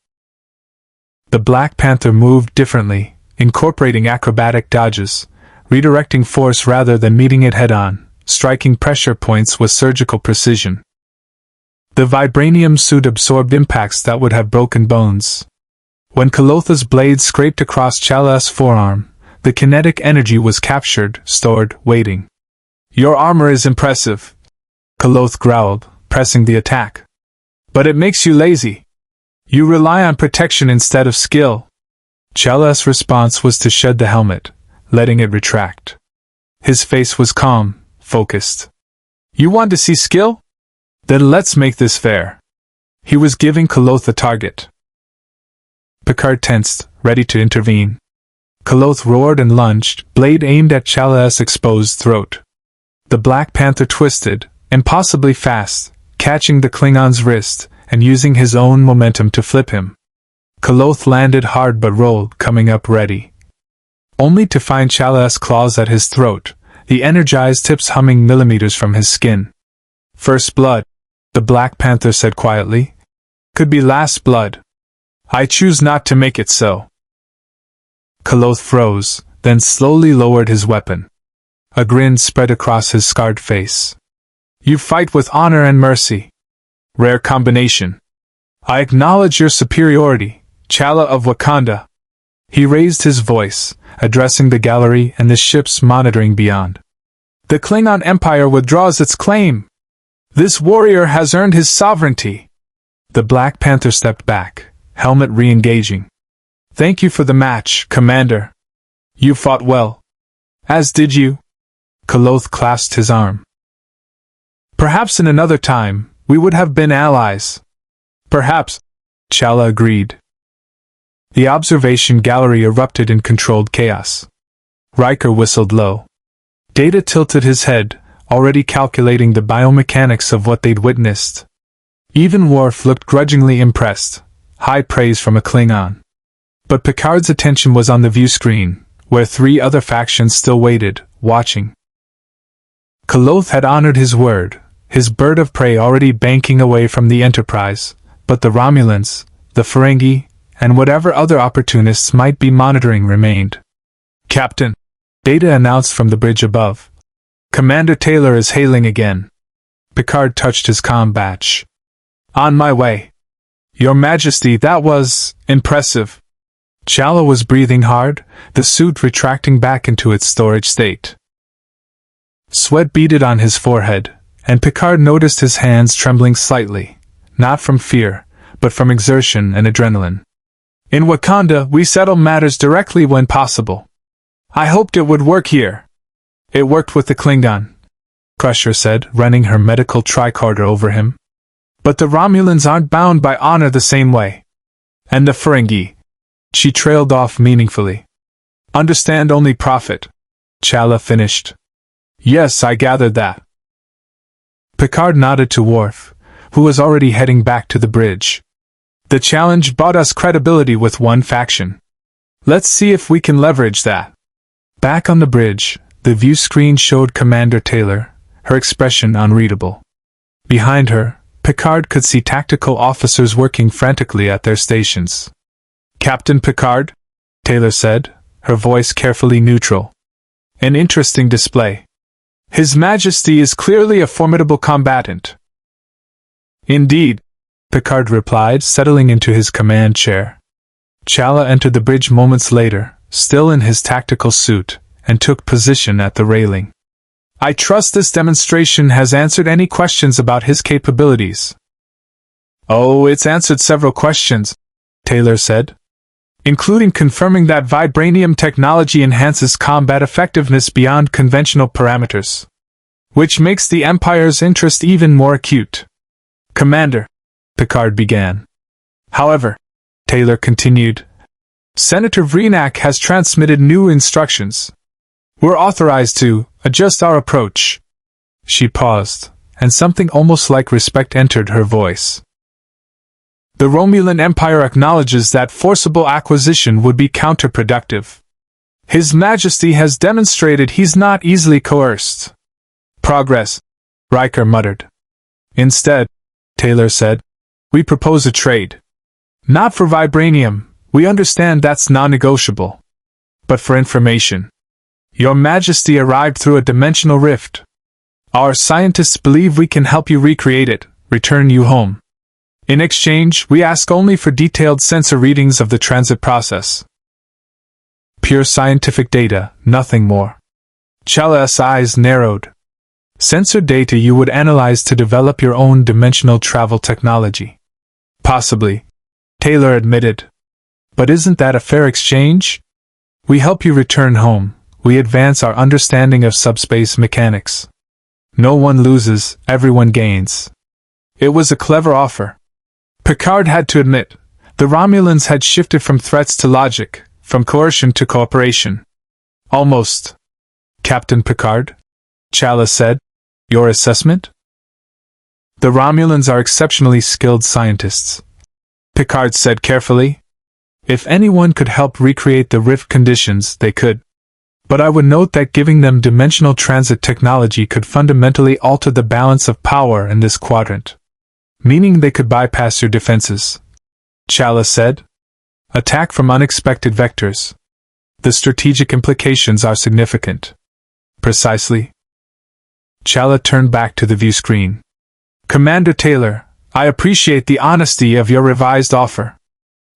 The Black Panther moved differently, incorporating acrobatic dodges, redirecting force rather than meeting it head-on, striking pressure points with surgical precision. The vibranium suit absorbed impacts that would have broken bones. When Koloth's blade scraped across Chala's forearm, the kinetic energy was captured, stored, waiting. Your armor is impressive, Koloth growled, pressing the attack. But it makes you lazy. You rely on protection instead of skill. Chala's response was to shed the helmet, letting it retract. His face was calm, focused. You want to see skill? Then let's make this fair. He was giving Koloth a target. Picard tensed, ready to intervene. Koloth roared and lunged, blade aimed at Chala's exposed throat. The Black Panther twisted, impossibly fast, catching the Klingon's wrist and using his own momentum to flip him. Koloth landed hard but rolled, coming up ready. Only to find Chala's claws at his throat, the energized tips humming millimeters from his skin. First blood, the Black Panther said quietly. Could be last blood. I choose not to make it so. Koloth froze, then slowly lowered his weapon. A grin spread across his scarred face. You fight with honor and mercy. Rare combination. I acknowledge your superiority, Chala of Wakanda. He raised his voice, addressing the gallery and the ships monitoring beyond. The Klingon Empire withdraws its claim. This warrior has earned his sovereignty. The Black Panther stepped back, helmet re-engaging. Thank you for the match, Commander. You fought well. As did you. Koloth clasped his arm. Perhaps in another time, we would have been allies. Perhaps, Chala agreed. The observation gallery erupted in controlled chaos. Riker whistled low. Data tilted his head, already calculating the biomechanics of what they'd witnessed. Even Worf looked grudgingly impressed, high praise from a Klingon. But Picard's attention was on the view screen, where 3 other factions still waited, watching. Koloth had honored his word, his bird of prey already banking away from the Enterprise, but the Romulans, the Ferengi, and whatever other opportunists might be monitoring remained. "Captain," Data announced from the bridge above. "Commander Taylor is hailing again." Picard touched his comm badge. "On my way." "Your Majesty, that was impressive." Chala was breathing hard, the suit retracting back into its storage state. Sweat beaded on his forehead, and Picard noticed his hands trembling slightly, not from fear, but from exertion and adrenaline. "In Wakanda, we settle matters directly when possible. I hoped it would work here." "It worked with the Klingon," Crusher said, running her medical tricorder over him. "But the Romulans aren't bound by honor the same way. And the Ferengi." She trailed off meaningfully. "Understand only profit," Chala finished. "Yes, I gathered that." Picard nodded to Worf, who was already heading back to the bridge. "The challenge bought us credibility with one faction. Let's see if we can leverage that." Back on the bridge, the view screen showed Commander Taylor, her expression unreadable. Behind her, Picard could see tactical officers working frantically at their stations. "Captain Picard," Taylor said, her voice carefully neutral. "An interesting display. His Majesty is clearly a formidable combatant." "Indeed," Picard replied, settling into his command chair. Chala entered the bridge moments later, still in his tactical suit, and took position at the railing. "I trust this demonstration has answered any questions about his capabilities." "Oh, it's answered several questions," Taylor said, "including confirming that vibranium technology enhances combat effectiveness beyond conventional parameters, which makes the Empire's interest even more acute." "Commander," Picard began. "However," Taylor continued, "Senator Vreenak has transmitted new instructions. We're authorized to adjust our approach." She paused, and something almost like respect entered her voice. "The Romulan Empire acknowledges that forcible acquisition would be counterproductive. His Majesty has demonstrated he's not easily coerced." "Progress," Riker muttered. "Instead," Taylor said, "we propose a trade. Not for vibranium, we understand that's non-negotiable. But for information. Your Majesty arrived through a dimensional rift. Our scientists believe we can help you recreate it, return you home. In exchange, we ask only for detailed sensor readings of the transit process. Pure scientific data, nothing more." Chala's eyes narrowed. "Sensor data you would analyze to develop your own dimensional travel technology." "Possibly," Taylor admitted. "But isn't that a fair exchange? We help you return home, we advance our understanding of subspace mechanics. No one loses, everyone gains." It was a clever offer. Picard had to admit, the Romulans had shifted from threats to logic, from coercion to cooperation. "Almost." "Captain Picard," Chala said, "your assessment?" "The Romulans are exceptionally skilled scientists," Picard said carefully. "If anyone could help recreate the rift conditions, they could. But I would note that giving them dimensional transit technology could fundamentally alter the balance of power in this quadrant. Meaning they could bypass your defenses," Chala said. "Attack from unexpected vectors. The strategic implications are significant." "Precisely." Chala turned back to the view screen. "Commander Taylor, I appreciate the honesty of your revised offer.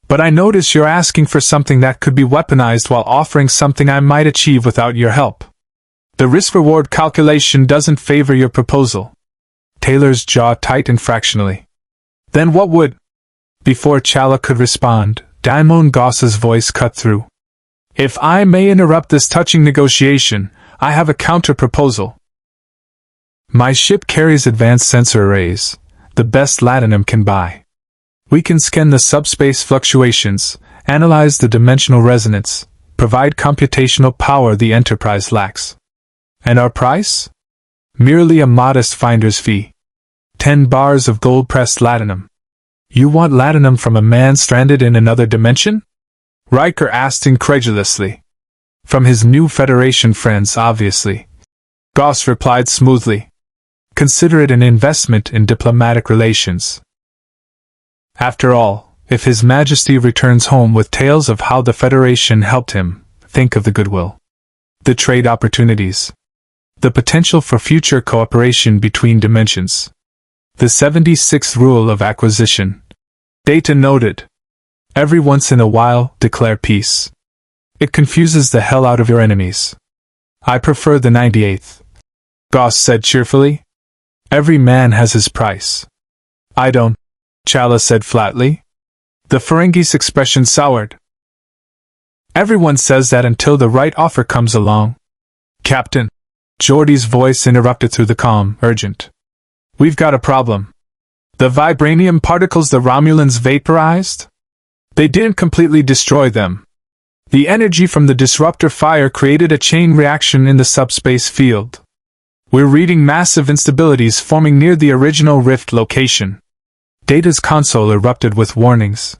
But I notice you're asking for something that could be weaponized while offering something I might achieve without your help. The risk-reward calculation doesn't favor your proposal." Taylor's jaw tightened fractionally. "Then what would—" Before Chala could respond, Daimon Goss's voice cut through. "If I may interrupt this touching negotiation, I have a counter-proposal. My ship carries advanced sensor arrays, the best Latinum can buy. We can scan the subspace fluctuations, analyze the dimensional resonance, provide computational power the Enterprise lacks. And our price? Merely a modest finder's fee. 10 bars of gold-pressed latinum. You want latinum from a man stranded in another dimension? Riker asked incredulously. From his new Federation friends, obviously. Goss replied smoothly. Consider it an investment in diplomatic relations. After all, if His Majesty returns home with tales of how the Federation helped him, think of the goodwill. The trade opportunities. The potential for future cooperation between dimensions. The 76th rule of acquisition. Data noted. Every once in a while, declare peace. It confuses the hell out of your enemies. I prefer the 98th. Goss said cheerfully. Every man has his price. I don't, Chala said flatly. The Ferengi's expression soured. Everyone says that until the right offer comes along. Captain. Geordi's voice interrupted through the calm, urgent. We've got a problem. The vibranium particles the Romulans vaporized? They didn't completely destroy them. The energy from the disruptor fire created a chain reaction in the subspace field. We're reading massive instabilities forming near the original rift location. Data's console erupted with warnings.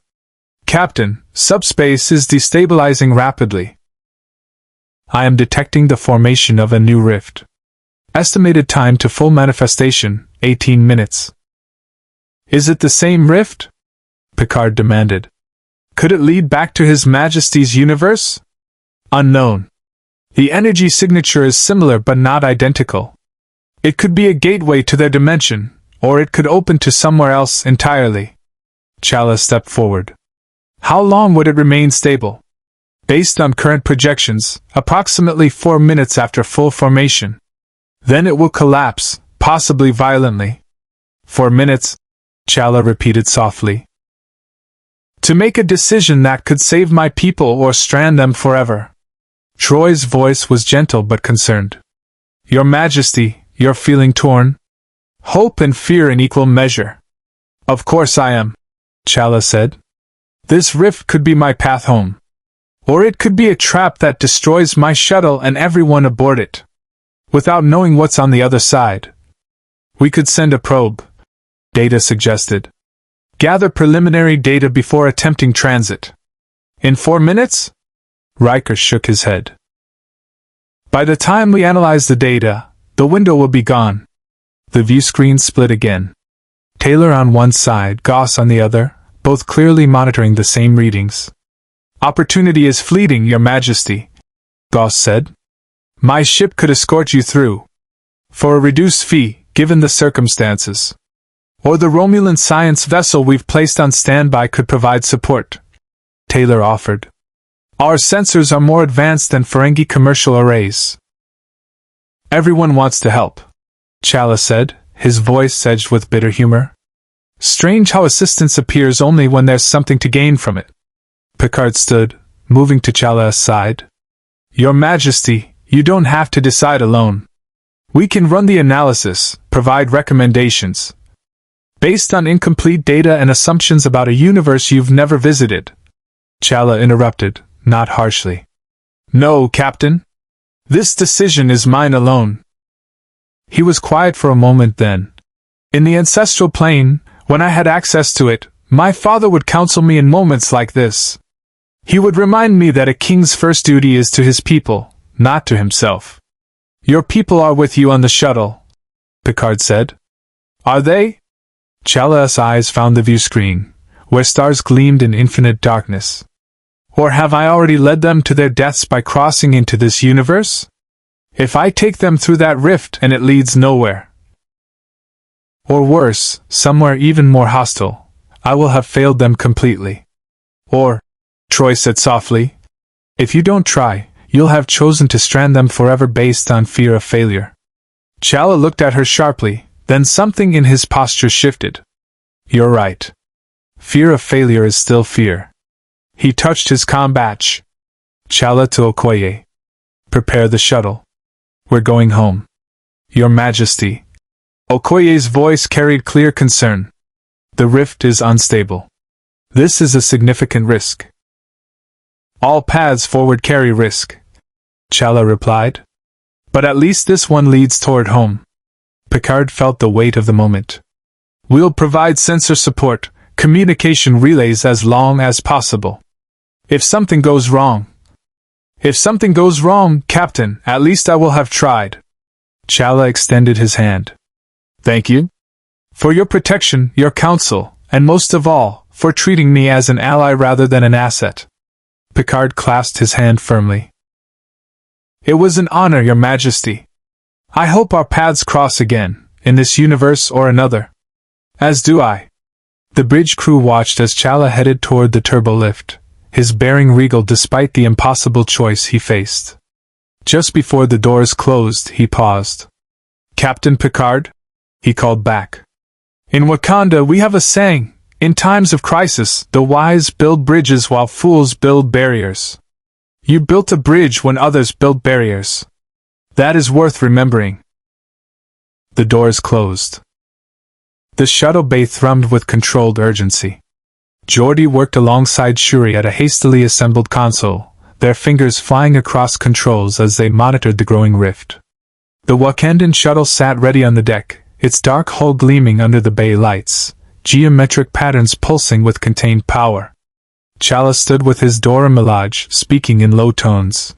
Captain, subspace is destabilizing rapidly. I am detecting the formation of a new rift. Estimated time to full manifestation, 18 minutes. Is it the same rift? Picard demanded. Could it lead back to His Majesty's universe? Unknown. The energy signature is similar but not identical. It could be a gateway to their dimension, or it could open to somewhere else entirely. Chala stepped forward. How long would it remain stable? Based on current projections, approximately 4 minutes after full formation. Then it will collapse, possibly violently. 4 minutes, Chala repeated softly. To make a decision that could save my people or strand them forever. Troy's voice was gentle but concerned. Your Majesty, you're feeling torn? Hope and fear in equal measure. Of course I am, Chala said. This rift could be my path home. Or it could be a trap that destroys my shuttle and everyone aboard it. Without knowing what's on the other side. We could send a probe, Data suggested. Gather preliminary data before attempting transit. In 4 minutes? Riker shook his head. By the time we analyze the data, the window will be gone. The view screen split again. Taylor on one side, Goss on the other, both clearly monitoring the same readings. Opportunity is fleeting, Your Majesty, Goss said. My ship could escort you through. For a reduced fee, given the circumstances. Or the Romulan science vessel we've placed on standby could provide support, Taylor offered. Our sensors are more advanced than Ferengi commercial arrays. Everyone wants to help, Chala said, his voice edged with bitter humor. Strange how assistance appears only when there's something to gain from it. Picard stood, moving to Chala's side. Your Majesty, you don't have to decide alone. We can run the analysis, provide recommendations. Based on incomplete data and assumptions about a universe you've never visited. Chala interrupted, not harshly. No, Captain. This decision is mine alone. He was quiet for a moment then. In the ancestral plane, when I had access to it, my father would counsel me in moments like this. He would remind me that a king's first duty is to his people, not to himself. Your people are with you on the shuttle, Picard said. Are they? Chala's eyes found the view screen, where stars gleamed in infinite darkness. Or have I already led them to their deaths by crossing into this universe? If I take them through that rift and it leads nowhere. Or worse, somewhere even more hostile, I will have failed them completely. Or, Troy said softly, if you don't try, you'll have chosen to strand them forever based on fear of failure. Chala looked at her sharply, then something in his posture shifted. You're right. Fear of failure is still fear. He touched his comm batch. Chala to Okoye. Prepare the shuttle. We're going home. Your Majesty. Okoye's voice carried clear concern. The rift is unstable. This is a significant risk. All paths forward carry risk, Chala replied. But at least this one leads toward home. Picard felt the weight of the moment. We'll provide sensor support, communication relays as long as possible. If something goes wrong, Captain, at least I will have tried. Chala extended his hand. Thank you. For your protection, your counsel, and most of all, for treating me as an ally rather than an asset. Picard clasped his hand firmly. It was an honor, Your Majesty. I hope our paths cross again, in this universe or another. As do I. The bridge crew watched as Chala headed toward the turbolift, his bearing regal despite the impossible choice he faced. Just before the doors closed, he paused. Captain Picard? He called back. In Wakanda we have a saying, in times of crisis, the wise build bridges while fools build barriers. You built a bridge when others built barriers. That is worth remembering. The doors closed. The shuttle bay thrummed with controlled urgency. Geordi worked alongside Shuri at a hastily assembled console, their fingers flying across controls as they monitored the growing rift. The Wakandan shuttle sat ready on the deck, its dark hull gleaming under the bay lights, geometric patterns pulsing with contained power. Chala stood with his Dora Milaje, speaking in low tones.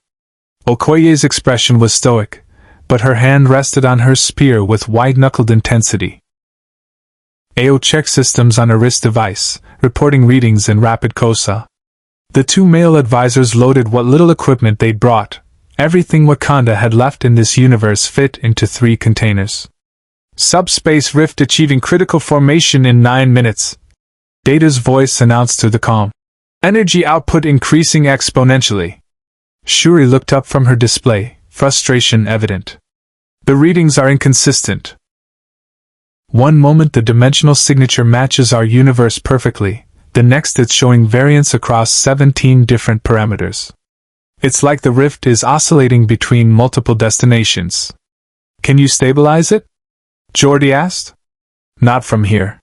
Okoye's expression was stoic, but her hand rested on her spear with white-knuckled intensity. AO checked systems on a wrist device, reporting readings in rapid COSA. The two male advisors loaded what little equipment they'd brought. Everything Wakanda had left in this universe fit into 3 containers. Subspace rift achieving critical formation in 9 minutes. Data's voice announced through the comm. Energy output increasing exponentially. Shuri looked up from her display, frustration evident. The readings are inconsistent. One moment the dimensional signature matches our universe perfectly, the next it's showing variance across 17 different parameters. It's like the rift is oscillating between multiple destinations. Can you stabilize it? Geordi asked. Not from here.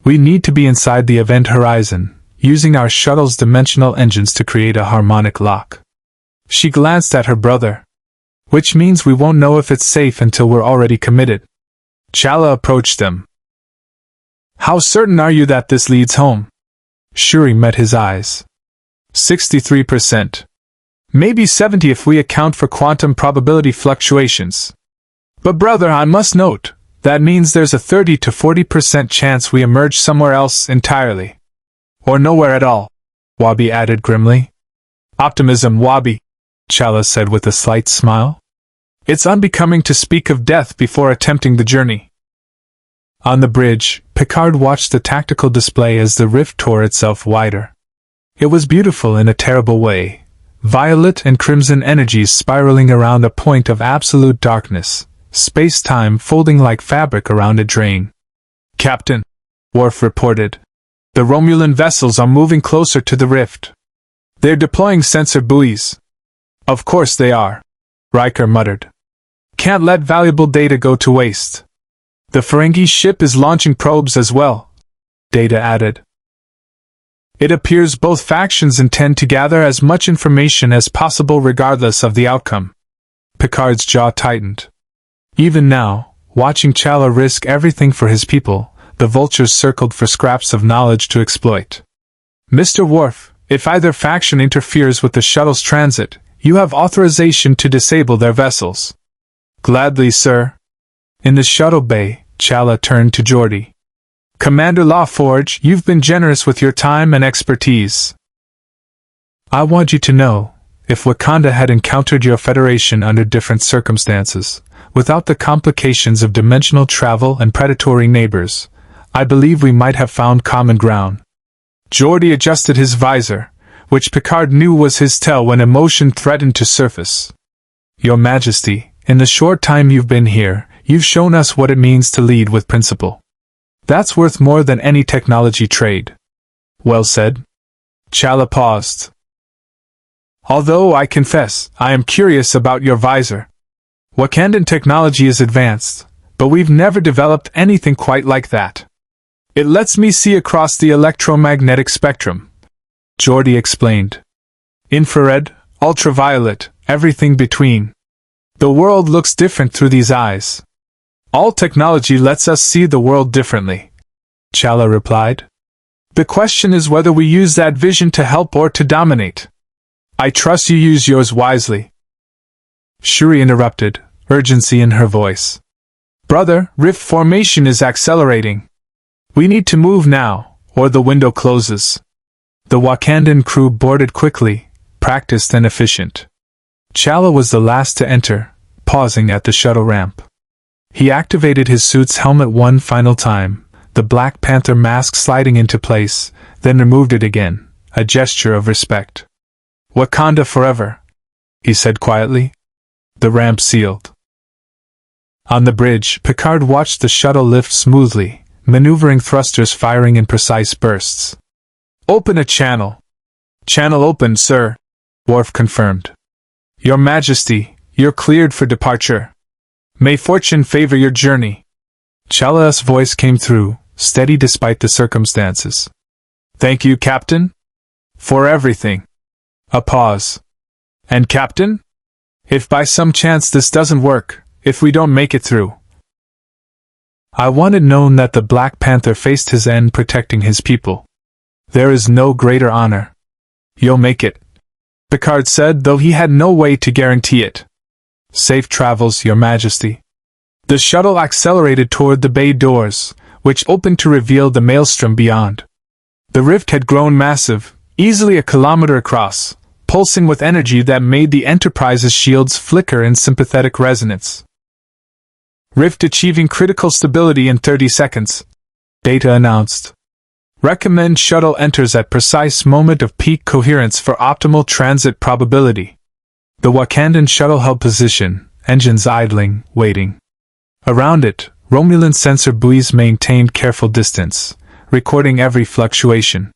We need to be inside the event horizon, using our shuttle's dimensional engines to create a harmonic lock. She glanced at her brother. Which means we won't know if it's safe until we're already committed. Chala approached them. How certain are you that this leads home? Shuri met his eyes. 63%. Maybe 70 if we account for quantum probability fluctuations. But brother, I must note, that means there's a 30 to 40% chance we emerge somewhere else entirely. Or nowhere at all, Wabi added grimly. Optimism, Wabi, Chala said with a slight smile. It's unbecoming to speak of death before attempting the journey. On the bridge, Picard watched the tactical display as the rift tore itself wider. It was beautiful in a terrible way, violet and crimson energies spiraling around a point of absolute darkness, space-time folding like fabric around a drain. Captain, Worf reported, the Romulan vessels are moving closer to the rift. They're deploying sensor buoys. Of course they are, Riker muttered. Can't let valuable data go to waste. The Ferengi ship is launching probes as well, Data added. It appears both factions intend to gather as much information as possible regardless of the outcome. Picard's jaw tightened. Even now, watching Chala risk everything for his people, the vultures circled for scraps of knowledge to exploit. Mr. Worf, if either faction interferes with the shuttle's transit, you have authorization to disable their vessels. Gladly, sir. In the shuttle bay, Chala turned to Geordi. Commander LaForge, you've been generous with your time and expertise. I want you to know, if Wakanda had encountered your Federation under different circumstances, without the complications of dimensional travel and predatory neighbors, I believe we might have found common ground. Geordi adjusted his visor, which Picard knew was his tell when emotion threatened to surface. Your Majesty, in the short time you've been here, you've shown us what it means to lead with principle. That's worth more than any technology trade. Well said. Chala paused. Although I confess, I am curious about your visor. Wakandan technology is advanced, but we've never developed anything quite like that. It lets me see across the electromagnetic spectrum, Geordi explained. Infrared, ultraviolet, everything between. The world looks different through these eyes. All technology lets us see the world differently, Chala replied. The question is whether we use that vision to help or to dominate. I trust you use yours wisely. Shuri interrupted, urgency in her voice. Brother, rift formation is accelerating. We need to move now, or the window closes. The Wakandan crew boarded quickly, practiced and efficient. Chala was the last to enter, pausing at the shuttle ramp. He activated his suit's helmet one final time, the Black Panther mask sliding into place, then removed it again, a gesture of respect. Wakanda forever, he said quietly. The ramp sealed. On the bridge, Picard watched the shuttle lift smoothly, maneuvering thrusters firing in precise bursts. Open a channel. Channel opened, sir, Worf confirmed. Your Majesty, you're cleared for departure. May fortune favor your journey. Chala's voice came through, steady despite the circumstances. Thank you, Captain? For everything. A pause. And Captain? If by some chance this doesn't work, if we don't make it through. I want it known that the Black Panther faced his end protecting his people. There is no greater honor. You'll make it, Picard said, though he had no way to guarantee it. Safe travels, Your Majesty. The shuttle accelerated toward the bay doors, which opened to reveal the maelstrom beyond. The rift had grown massive, easily a kilometer across, pulsing with energy that made the Enterprise's shields flicker in sympathetic resonance. Rift achieving critical stability in 30 seconds, Data announced. Recommend shuttle enters at precise moment of peak coherence for optimal transit probability. The Wakandan shuttle held position, engines idling, waiting. Around it, Romulan sensor buoys maintained careful distance, recording every fluctuation.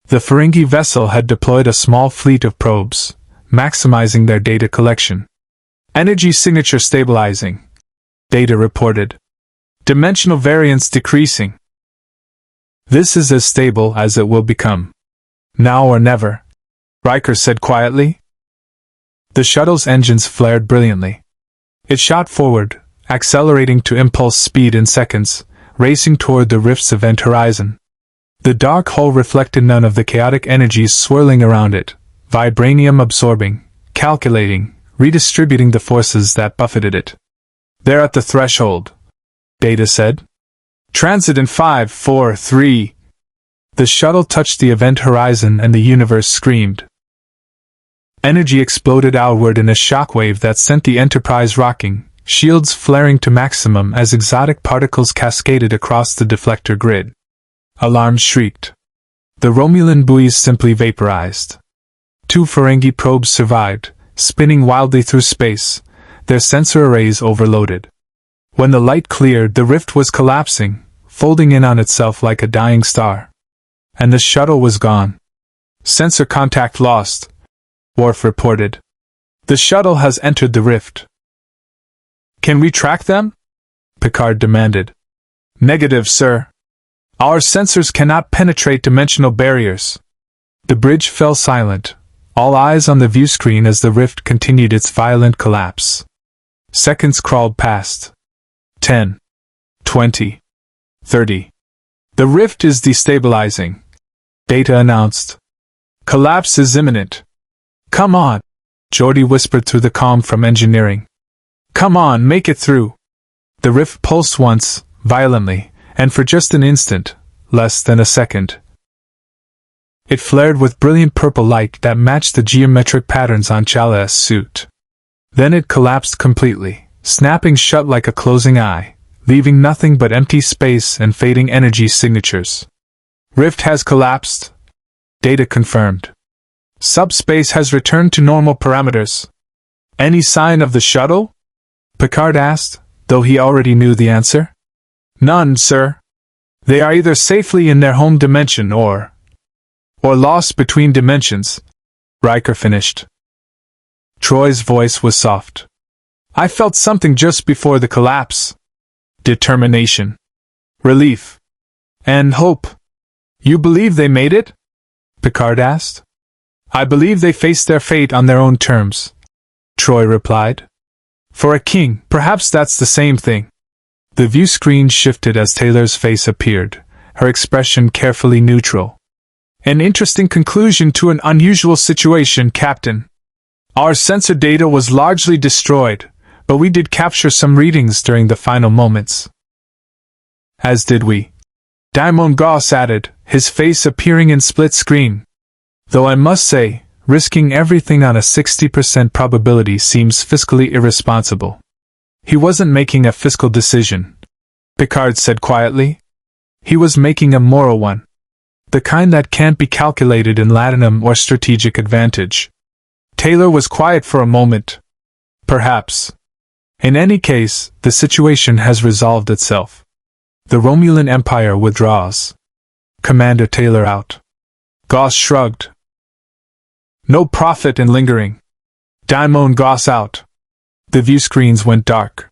The Ferengi vessel had deployed a small fleet of probes, maximizing their data collection. Energy signature stabilizing, Data reported. Dimensional variance decreasing. This is as stable as it will become. Now or never, Riker said quietly. The shuttle's engines flared brilliantly. It shot forward, accelerating to impulse speed in seconds, racing toward the rift's event horizon. The dark hull reflected none of the chaotic energies swirling around it, vibranium absorbing, calculating, redistributing the forces that buffeted it. They're at the threshold, Data said. Transit in 5, 4, 3. The shuttle touched the event horizon and the universe screamed. Energy exploded outward in a shockwave that sent the Enterprise rocking, shields flaring to maximum as exotic particles cascaded across the deflector grid. Alarms shrieked. The Romulan buoys simply vaporized. 2 Ferengi probes survived, spinning wildly through space, their sensor arrays overloaded. When the light cleared, the rift was collapsing, folding in on itself like a dying star. And the shuttle was gone. Sensor contact lost, Worf reported. The shuttle has entered the rift. Can we track them? Picard demanded. Negative, sir. Our sensors cannot penetrate dimensional barriers. The bridge fell silent, all eyes on the view screen as the rift continued its violent collapse. Seconds crawled past. 10. 20. 30. The rift is destabilizing, Data announced. Collapse is imminent. Come on, Geordi whispered through the comm from engineering. Come on, make it through. The rift pulsed once, violently, and for just an instant, less than a second. It flared with brilliant purple light that matched the geometric patterns on Chala's suit. Then it collapsed completely, snapping shut like a closing eye, leaving nothing but empty space and fading energy signatures. Rift has collapsed, Data confirmed. Subspace has returned to normal parameters. Any sign of the shuttle? Picard asked, though he already knew the answer. None, sir. They are either safely in their home dimension or lost between dimensions, Riker finished. Troy's voice was soft. I felt something just before the collapse. Determination. Relief. And hope. You believe they made it? Picard asked. I believe they faced their fate on their own terms, Troy replied. For a king, perhaps that's the same thing. The view screen shifted as Taylor's face appeared, her expression carefully neutral. An interesting conclusion to an unusual situation, Captain. Our sensor data was largely destroyed, but we did capture some readings during the final moments. As did we. Daimon Goss added, his face appearing in split screen. Though I must say, risking everything on a 60% probability seems fiscally irresponsible. He wasn't making a fiscal decision, Picard said quietly. He was making a moral one. The kind that can't be calculated in latinum or strategic advantage. Taylor was quiet for a moment. Perhaps. In any case, the situation has resolved itself. The Romulan Empire withdraws. Commander Taylor out. Goss shrugged. No profit in lingering. Daimon Goss out. The view screens went dark.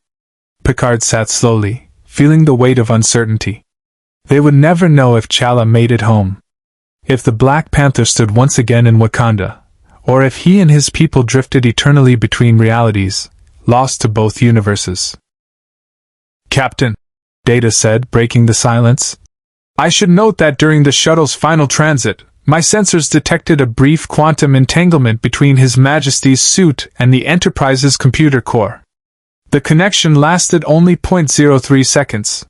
Picard sat slowly, feeling the weight of uncertainty. They would never know if Chala made it home. If the Black Panther stood once again in Wakanda, or if he and his people drifted eternally between realities, lost to both universes. Captain, Data said, breaking the silence. I should note that during the shuttle's final transit, my sensors detected a brief quantum entanglement between His Majesty's suit and the Enterprise's computer core. The connection lasted only 0.03 seconds.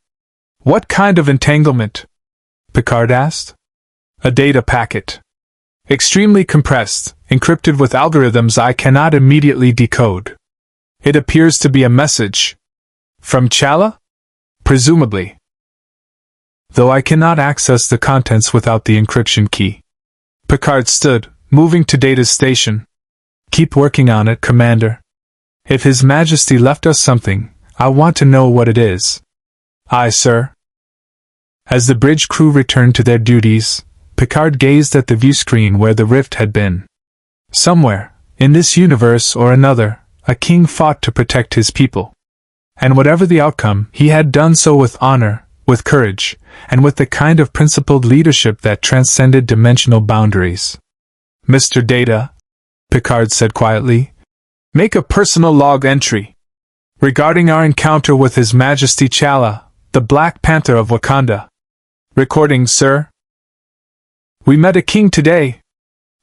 What kind of entanglement? Picard asked. A data packet. Extremely compressed, encrypted with algorithms I cannot immediately decode. It appears to be a message. From Chala? Presumably. Though I cannot access the contents without the encryption key. Picard stood, moving to Data's station. Keep working on it, Commander. If His Majesty left us something, I want to know what it is. Aye, sir. As the bridge crew returned to their duties, Picard gazed at the view screen where the rift had been. Somewhere, in this universe or another, a king fought to protect his people. And whatever the outcome, he had done so with honor, with courage, and with the kind of principled leadership that transcended dimensional boundaries. Mr. Data, Picard said quietly, make a personal log entry. Regarding our encounter with His Majesty Chala, the Black Panther of Wakanda. Recording, sir. We met a king today.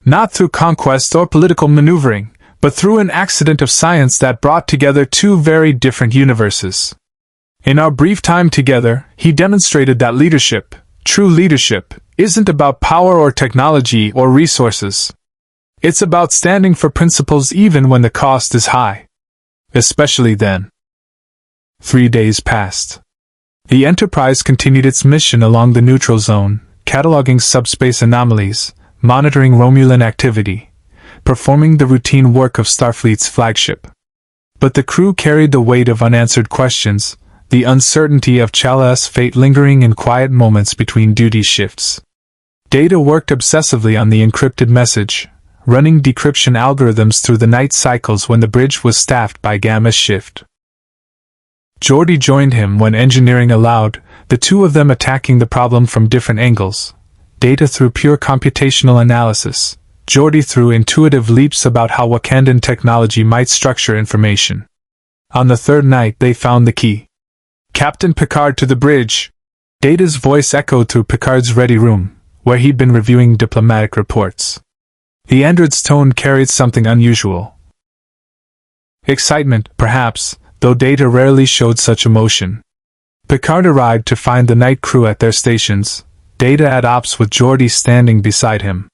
Not through conquest or political maneuvering, but through an accident of science that brought together two very different universes. In our brief time together, he demonstrated that leadership, true leadership, isn't about power or technology or resources. It's about standing for principles even when the cost is high. Especially then. 3 days passed. The Enterprise continued its mission along the neutral zone, cataloging subspace anomalies, monitoring Romulan activity, performing the routine work of Starfleet's flagship. But the crew carried the weight of unanswered questions, the uncertainty of Chala's fate lingering in quiet moments between duty shifts. Data worked obsessively on the encrypted message, running decryption algorithms through the night cycles when the bridge was staffed by Gamma shift. Geordi joined him when engineering allowed, the two of them attacking the problem from different angles. Data through pure computational analysis, Geordi through intuitive leaps about how Wakandan technology might structure information. On the third night they found the key. Captain Picard to the bridge! Data's voice echoed through Picard's ready room, where he'd been reviewing diplomatic reports. The android's tone carried something unusual. Excitement, perhaps, though Data rarely showed such emotion. Picard arrived to find the night crew at their stations, Data at ops with Geordi standing beside him.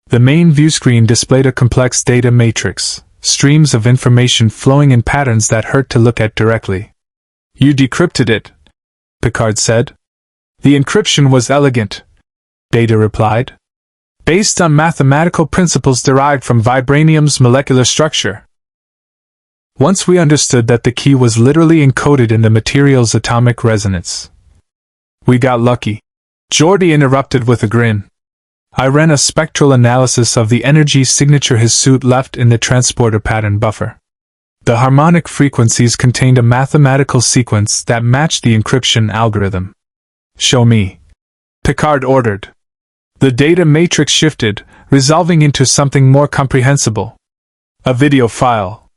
The main view screen displayed a complex data matrix, streams of information flowing in patterns that hurt to look at directly. You decrypted it, Picard said. The encryption was elegant, Data replied. Based on mathematical principles derived from vibranium's molecular structure. Once we understood that the key was literally encoded in the material's atomic resonance. We got lucky. Geordi interrupted with a grin. I ran a spectral analysis of the energy signature his suit left in the transporter pattern buffer. The harmonic frequencies contained a mathematical sequence that matched the encryption algorithm. Show me, Picard ordered. The data matrix shifted, resolving into something more comprehensible. A video file.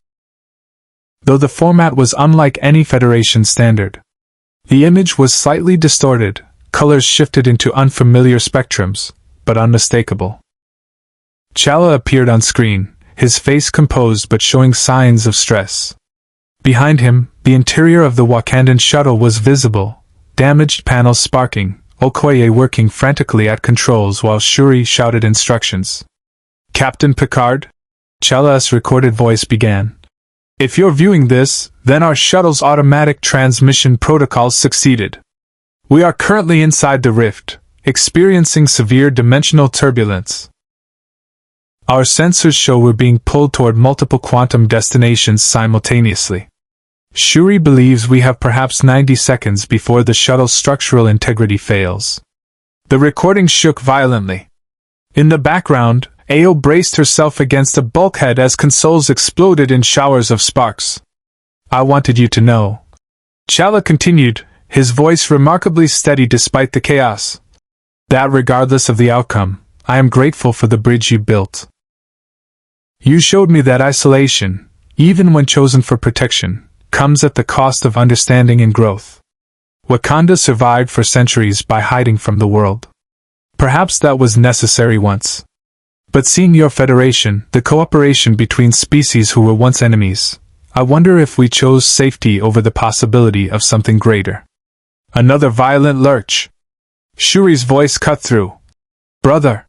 Though the format was unlike any Federation standard. The image was slightly distorted, colors shifted into unfamiliar spectrums, but unmistakable. Chala appeared on screen, his face composed but showing signs of stress. Behind him, the interior of the Wakandan shuttle was visible, damaged panels sparking, Okoye working frantically at controls while Shuri shouted instructions. "Captain Picard?" Chala's recorded voice began. "If you're viewing this, then our shuttle's automatic transmission protocol succeeded. We are currently inside the rift, experiencing severe dimensional turbulence. Our sensors show we're being pulled toward multiple quantum destinations simultaneously. Shuri believes we have perhaps 90 seconds before the shuttle's structural integrity fails." The recording shook violently. In the background, Ao braced herself against a bulkhead as consoles exploded in showers of sparks. "I wanted you to know," Chala continued, his voice remarkably steady despite the chaos, "that regardless of the outcome, I am grateful for the bridge you built. You showed me that isolation, even when chosen for protection, comes at the cost of understanding and growth. Wakanda survived for centuries by hiding from the world. Perhaps that was necessary once. But seeing your federation, the cooperation between species who were once enemies, I wonder if we chose safety over the possibility of something greater." Another violent lurch. Shuri's voice cut through. "Brother,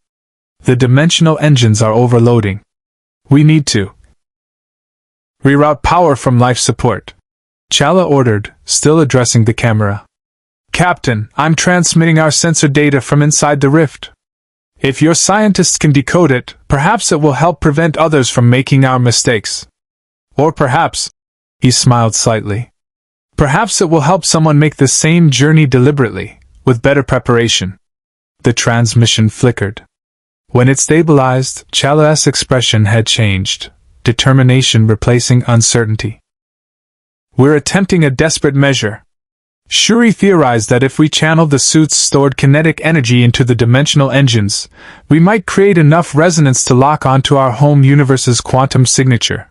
the dimensional engines are overloading. We need to reroute power from life support," Chala ordered, still addressing the camera. "Captain, I'm transmitting our sensor data from inside the rift. If your scientists can decode it, perhaps it will help prevent others from making our mistakes. Or perhaps," he smiled slightly, "perhaps it will help someone make the same journey deliberately, with better preparation." The transmission flickered. When it stabilized, Chala's expression had changed, determination replacing uncertainty. "We're attempting a desperate measure. Shuri theorized that if we channeled the suit's stored kinetic energy into the dimensional engines, we might create enough resonance to lock onto our home universe's quantum signature.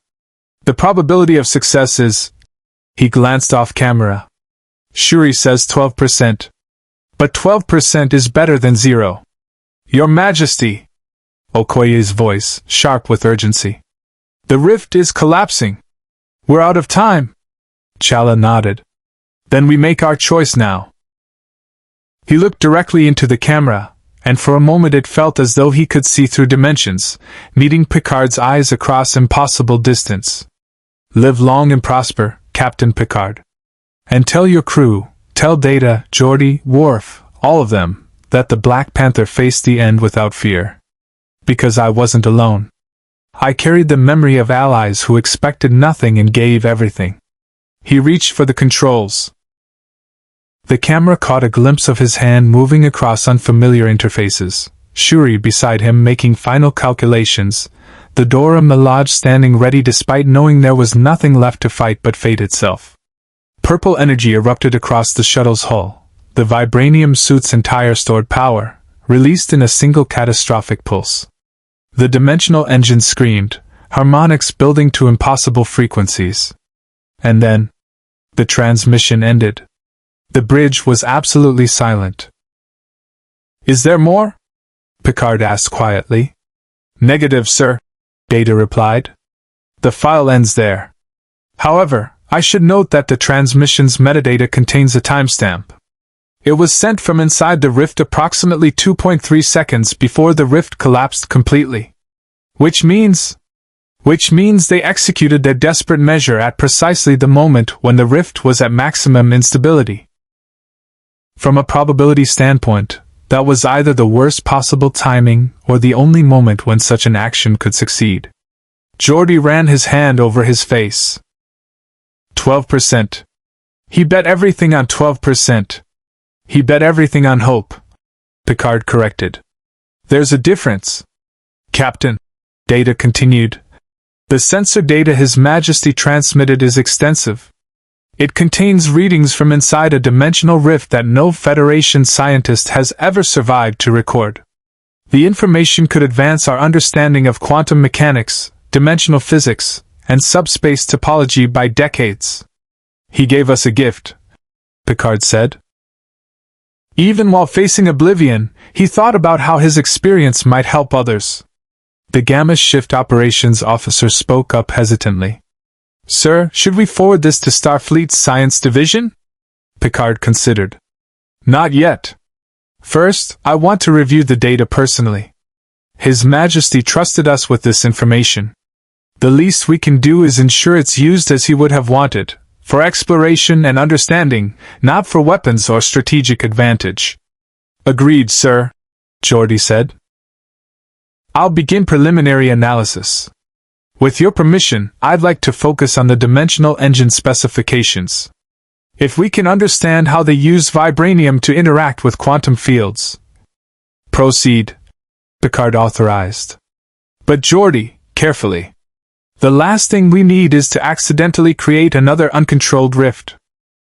The probability of success is—" He glanced off camera. "Shuri says 12%. But 12% is better than 0. Your Majesty!" Okoye's voice, sharp with urgency. "The rift is collapsing. We're out of time." Chala nodded. "Then we make our choice now." He looked directly into the camera, and for a moment it felt as though he could see through dimensions, meeting Picard's eyes across impossible distance. "Live long and prosper, Captain Picard. And tell your crew, tell Data, Geordi, Worf, all of them, that the Black Panther faced the end without fear. Because I wasn't alone. I carried the memory of allies who expected nothing and gave everything." He reached for the controls. The camera caught a glimpse of his hand moving across unfamiliar interfaces, Shuri beside him making final calculations, the Dora Milaje standing ready despite knowing there was nothing left to fight but fate itself. Purple energy erupted across the shuttle's hull, the vibranium suit's entire stored power, released in a single catastrophic pulse. The dimensional engine screamed, harmonics building to impossible frequencies. And then, the transmission ended. The bridge was absolutely silent. "Is there more?" Picard asked quietly. "Negative, sir," Data replied. "The file ends there. However, I should note that the transmission's metadata contains a timestamp. It was sent from inside the rift approximately 2.3 seconds before the rift collapsed completely. Which means they executed their desperate measure at precisely the moment when the rift was at maximum instability. From a probability standpoint, that was either the worst possible timing or the only moment when such an action could succeed." Geordi ran his hand over his face. 12%. He bet everything on 12%. He bet everything on hope," Picard corrected. "There's a difference, Captain," Data continued. "The sensor data His Majesty transmitted is extensive. It contains readings from inside a dimensional rift that no Federation scientist has ever survived to record. The information could advance our understanding of quantum mechanics, dimensional physics, and subspace topology by decades. He gave us a gift. Picard said. Even while facing oblivion, he thought about how his experience might help others. The Gamma Shift Operations Officer spoke up hesitantly. Sir, should we forward this to Starfleet's Science Division? Picard considered. Not yet. First, I want to review the data personally. His Majesty trusted us with this information. The least we can do is ensure it's used as he would have wanted, for exploration and understanding, not for weapons or strategic advantage. Agreed, sir, Geordi said. I'll begin preliminary analysis. With your permission, I'd like to focus on the dimensional engine specifications. If we can understand how they use vibranium to interact with quantum fields. Proceed, Picard authorized. But Geordi, carefully. The last thing we need is to accidentally create another uncontrolled rift.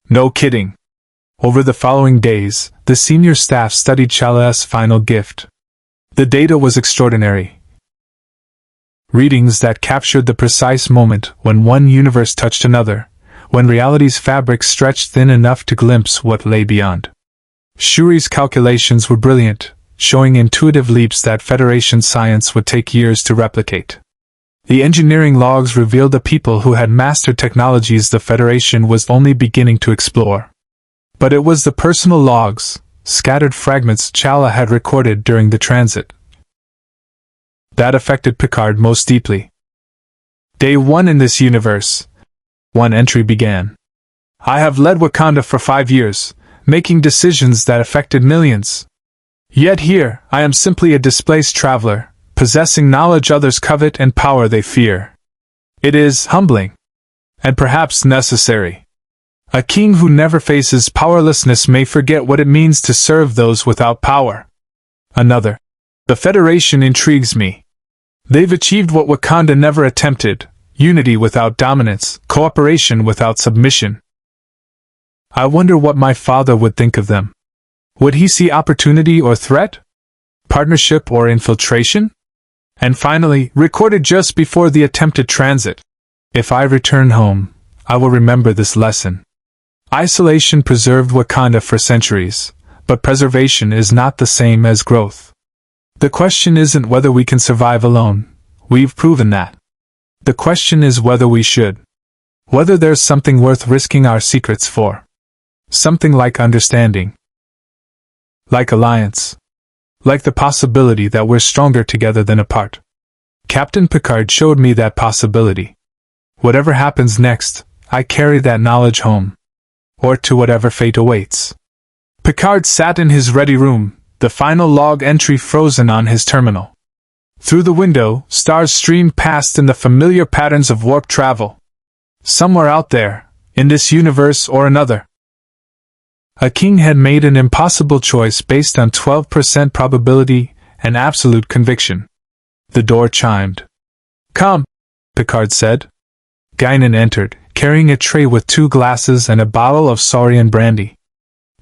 No kidding. Over the following days, the senior staff studied Chala's final gift. The data was extraordinary. Readings that captured the precise moment when one universe touched another, when reality's fabric stretched thin enough to glimpse what lay beyond. Shuri's calculations were brilliant, showing intuitive leaps that Federation science would take years to replicate. The engineering logs revealed a people who had mastered technologies the Federation was only beginning to explore. But it was the personal logs, scattered fragments Chala had recorded during the transit, that affected Picard most deeply. Day 1 in this universe. One entry began. I have led Wakanda for 5 years, making decisions that affected millions. Yet here, I am simply a displaced traveler, possessing knowledge others covet and power they fear. It is humbling, and perhaps necessary. A king who never faces powerlessness may forget what it means to serve those without power. Another. The Federation intrigues me. They've achieved what Wakanda never attempted, unity without dominance, cooperation without submission. I wonder what my father would think of them. Would he see opportunity or threat? Partnership or infiltration? And finally, recorded just before the attempted transit. If I return home, I will remember this lesson. Isolation preserved Wakanda for centuries, but preservation is not the same as growth. The question isn't whether we can survive alone. We've proven that. The question is whether we should. Whether there's something worth risking our secrets for. Something like understanding. Like alliance. Like the possibility that we're stronger together than apart. Captain Picard showed me that possibility. Whatever happens next, I carry that knowledge home. Or to whatever fate awaits. Picard sat in his ready room, the final log entry frozen on his terminal. Through the window, stars streamed past in the familiar patterns of warp travel. Somewhere out there, in this universe or another. A king had made an impossible choice based on 12% probability and absolute conviction. The door chimed. Come, Picard said. Guinan entered, carrying a tray with 2 glasses and a bottle of Saurian brandy.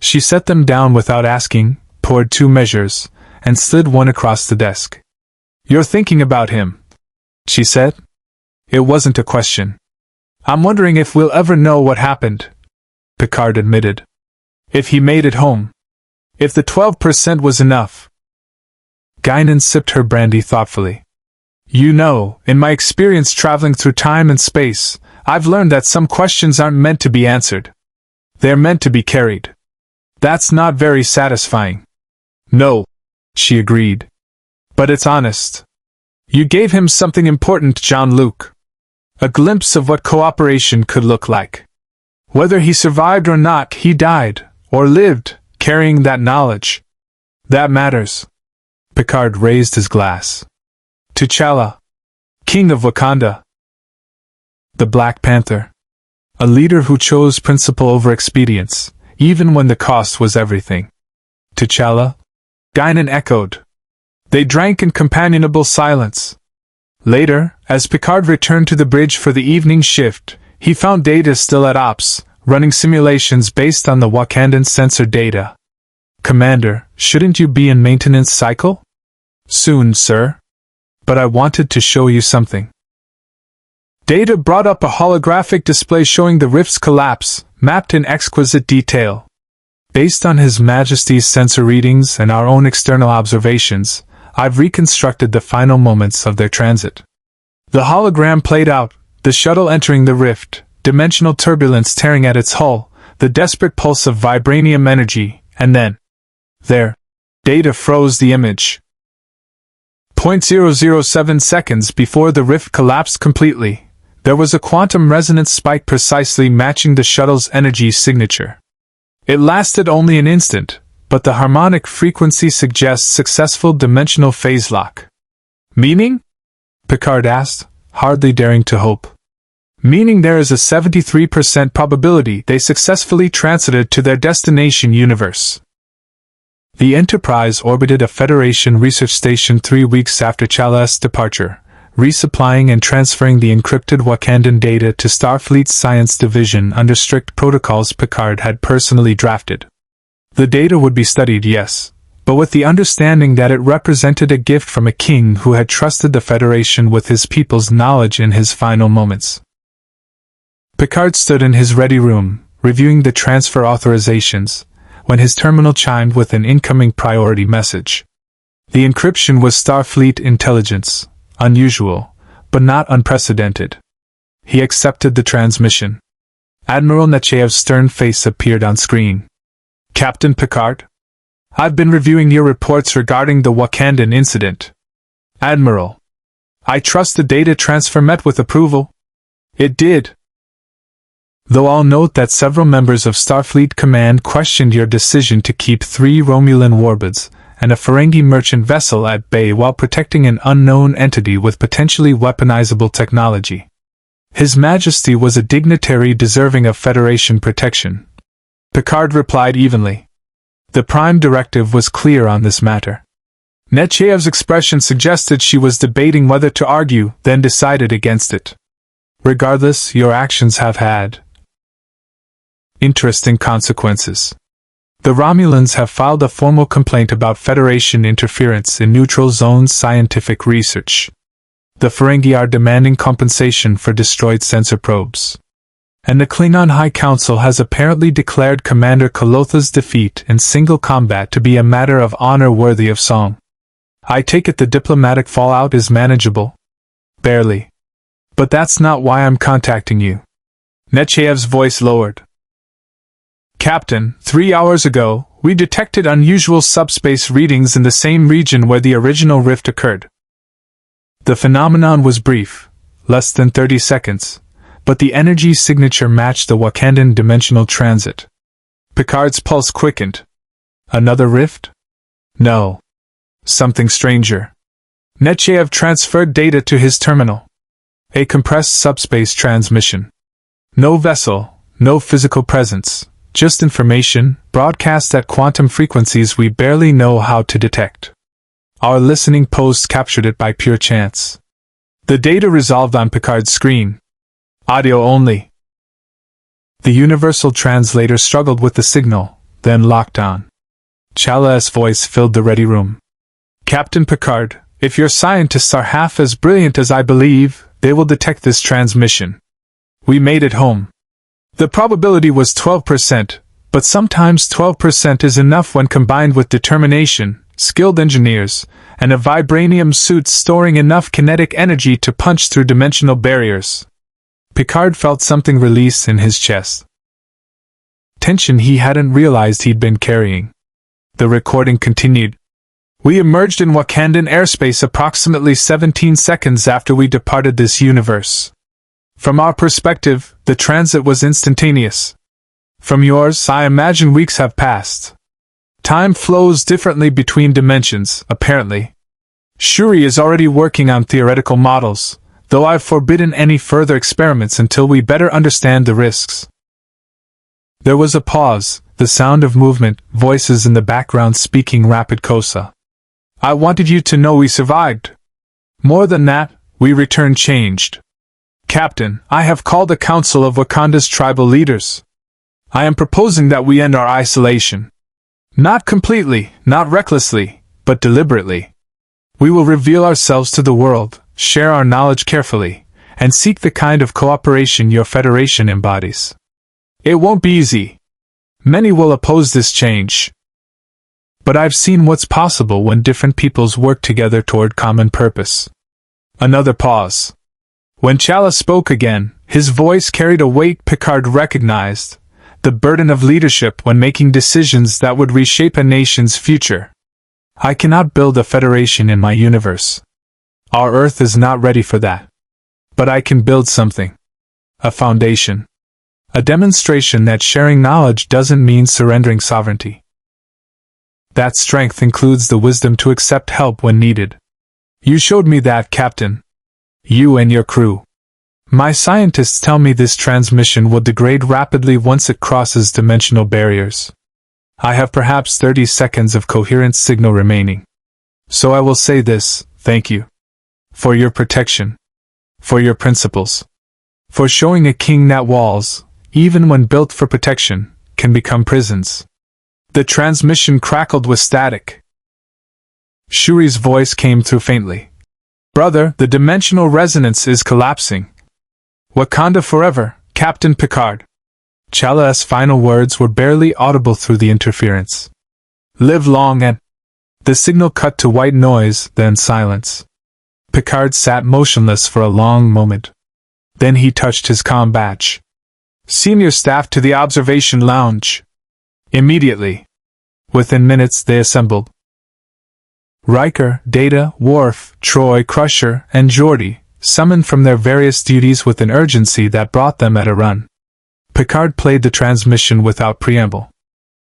She set them down without asking, poured 2 measures, and slid one across the desk. You're thinking about him, she said. It wasn't a question. I'm wondering if we'll ever know what happened, Picard admitted. If he made it home. If the 12% was enough. Guinan sipped her brandy thoughtfully. You know, in my experience traveling through time and space, I've learned that some questions aren't meant to be answered. They're meant to be carried. That's not very satisfying. No, she agreed. But it's honest. You gave him something important, Jean-Luc. A glimpse of what cooperation could look like. Whether he survived or not, he died, or lived, carrying that knowledge. That matters. Picard raised his glass. To Chala, King of Wakanda. The Black Panther. A leader who chose principle over expedience, even when the cost was everything. To Chala, Guinan echoed. They drank in companionable silence. Later, as Picard returned to the bridge for the evening shift, he found Data still at Ops, running simulations based on the Wakandan sensor data. Commander, shouldn't you be in maintenance cycle? Soon, sir. But I wanted to show you something. Data brought up a holographic display showing the rift's collapse, mapped in exquisite detail. Based on His Majesty's sensor readings and our own external observations, I've reconstructed the final moments of their transit. The hologram played out, the shuttle entering the rift, dimensional turbulence tearing at its hull, the desperate pulse of vibranium energy, and then, there, data froze the image. 0.007 seconds before the rift collapsed completely, there was a quantum resonance spike precisely matching the shuttle's energy signature. It lasted only an instant, but the harmonic frequency suggests successful dimensional phase lock. Meaning? Picard asked, hardly daring to hope. Meaning there is a 73% probability they successfully transited to their destination universe. The Enterprise orbited a Federation research station 3 weeks after Chala's departure, resupplying and transferring the encrypted Wakandan data to Starfleet's Science Division under strict protocols Picard had personally drafted. The data would be studied, yes, but with the understanding that it represented a gift from a king who had trusted the Federation with his people's knowledge in his final moments. Picard stood in his ready room, reviewing the transfer authorizations, when his terminal chimed with an incoming priority message. The encryption was Starfleet intelligence. Unusual, but not unprecedented. He accepted the transmission. Admiral Nechayev's stern face appeared on screen. Captain Picard? I've been reviewing your reports regarding the Wakandan incident. Admiral. I trust the data transfer met with approval? It did. Though I'll note that several members of Starfleet Command questioned your decision to keep 3 Romulan warbirds and a Ferengi merchant vessel at bay while protecting an unknown entity with potentially weaponizable technology. His Majesty was a dignitary deserving of Federation protection. Picard replied evenly. The Prime Directive was clear on this matter. Nechayev's expression suggested she was debating whether to argue, then decided against it. Regardless, your actions have had interesting consequences. The Romulans have filed a formal complaint about Federation interference in neutral zones scientific research. The Ferengi are demanding compensation for destroyed sensor probes. And the Klingon High Council has apparently declared Commander Kolotha's defeat in single combat to be a matter of honor worthy of song. I take it the diplomatic fallout is manageable? Barely. But that's not why I'm contacting you. Nechayev's voice lowered. Captain, 3 hours ago, we detected unusual subspace readings in the same region where the original rift occurred. The phenomenon was brief, less than 30 seconds, but the energy signature matched the Wakandan dimensional transit. Picard's pulse quickened. Another rift? No. Something stranger. Nechayev transferred data to his terminal. A compressed subspace transmission. No vessel, no physical presence. Just information, broadcast at quantum frequencies we barely know how to detect. Our listening post captured it by pure chance. The data resolved on Picard's screen. Audio only. The universal translator struggled with the signal, then locked on. Chala's voice filled the ready room. Captain Picard, if your scientists are half as brilliant as I believe, they will detect this transmission. We made it home. The probability was 12%, but sometimes 12% is enough when combined with determination, skilled engineers, and a vibranium suit storing enough kinetic energy to punch through dimensional barriers. Picard felt something release in his chest. Tension he hadn't realized he'd been carrying. The recording continued. We emerged in Wakandan airspace approximately 17 seconds after we departed this universe. From our perspective, the transit was instantaneous. From yours, I imagine weeks have passed. Time flows differently between dimensions, apparently. Shuri is already working on theoretical models, though I've forbidden any further experiments until we better understand the risks. There was a pause, the sound of movement, voices in the background speaking rapid Kosa. I wanted you to know we survived. More than that, we returned changed. Captain, I have called a council of Wakanda's tribal leaders. I am proposing that we end our isolation. Not completely, not recklessly, but deliberately. We will reveal ourselves to the world, share our knowledge carefully, and seek the kind of cooperation your Federation embodies. It won't be easy. Many will oppose this change. But I've seen what's possible when different peoples work together toward common purpose. Another pause. When Chala spoke again, his voice carried a weight Picard recognized, the burden of leadership when making decisions that would reshape a nation's future. I cannot build a federation in my universe. Our Earth is not ready for that. But I can build something. A foundation. A demonstration that sharing knowledge doesn't mean surrendering sovereignty. That strength includes the wisdom to accept help when needed. You showed me that, Captain. You and your crew. My scientists tell me this transmission will degrade rapidly once it crosses dimensional barriers. I have perhaps 30 seconds of coherent signal remaining. So I will say this, thank you. For your protection. For your principles. For showing a king that walls, even when built for protection, can become prisons. The transmission crackled with static. Shuri's voice came through faintly. Brother, the dimensional resonance is collapsing. Wakanda forever, Captain Picard. Chala's final words were barely audible through the interference. Live long and... The signal cut to white noise, then silence. Picard sat motionless for a long moment. Then he touched his comm badge. Senior staff to the observation lounge. Immediately. Within minutes they assembled. Riker, Data, Worf, Troy, Crusher, and Geordi, summoned from their various duties with an urgency that brought them at a run. Picard played the transmission without preamble.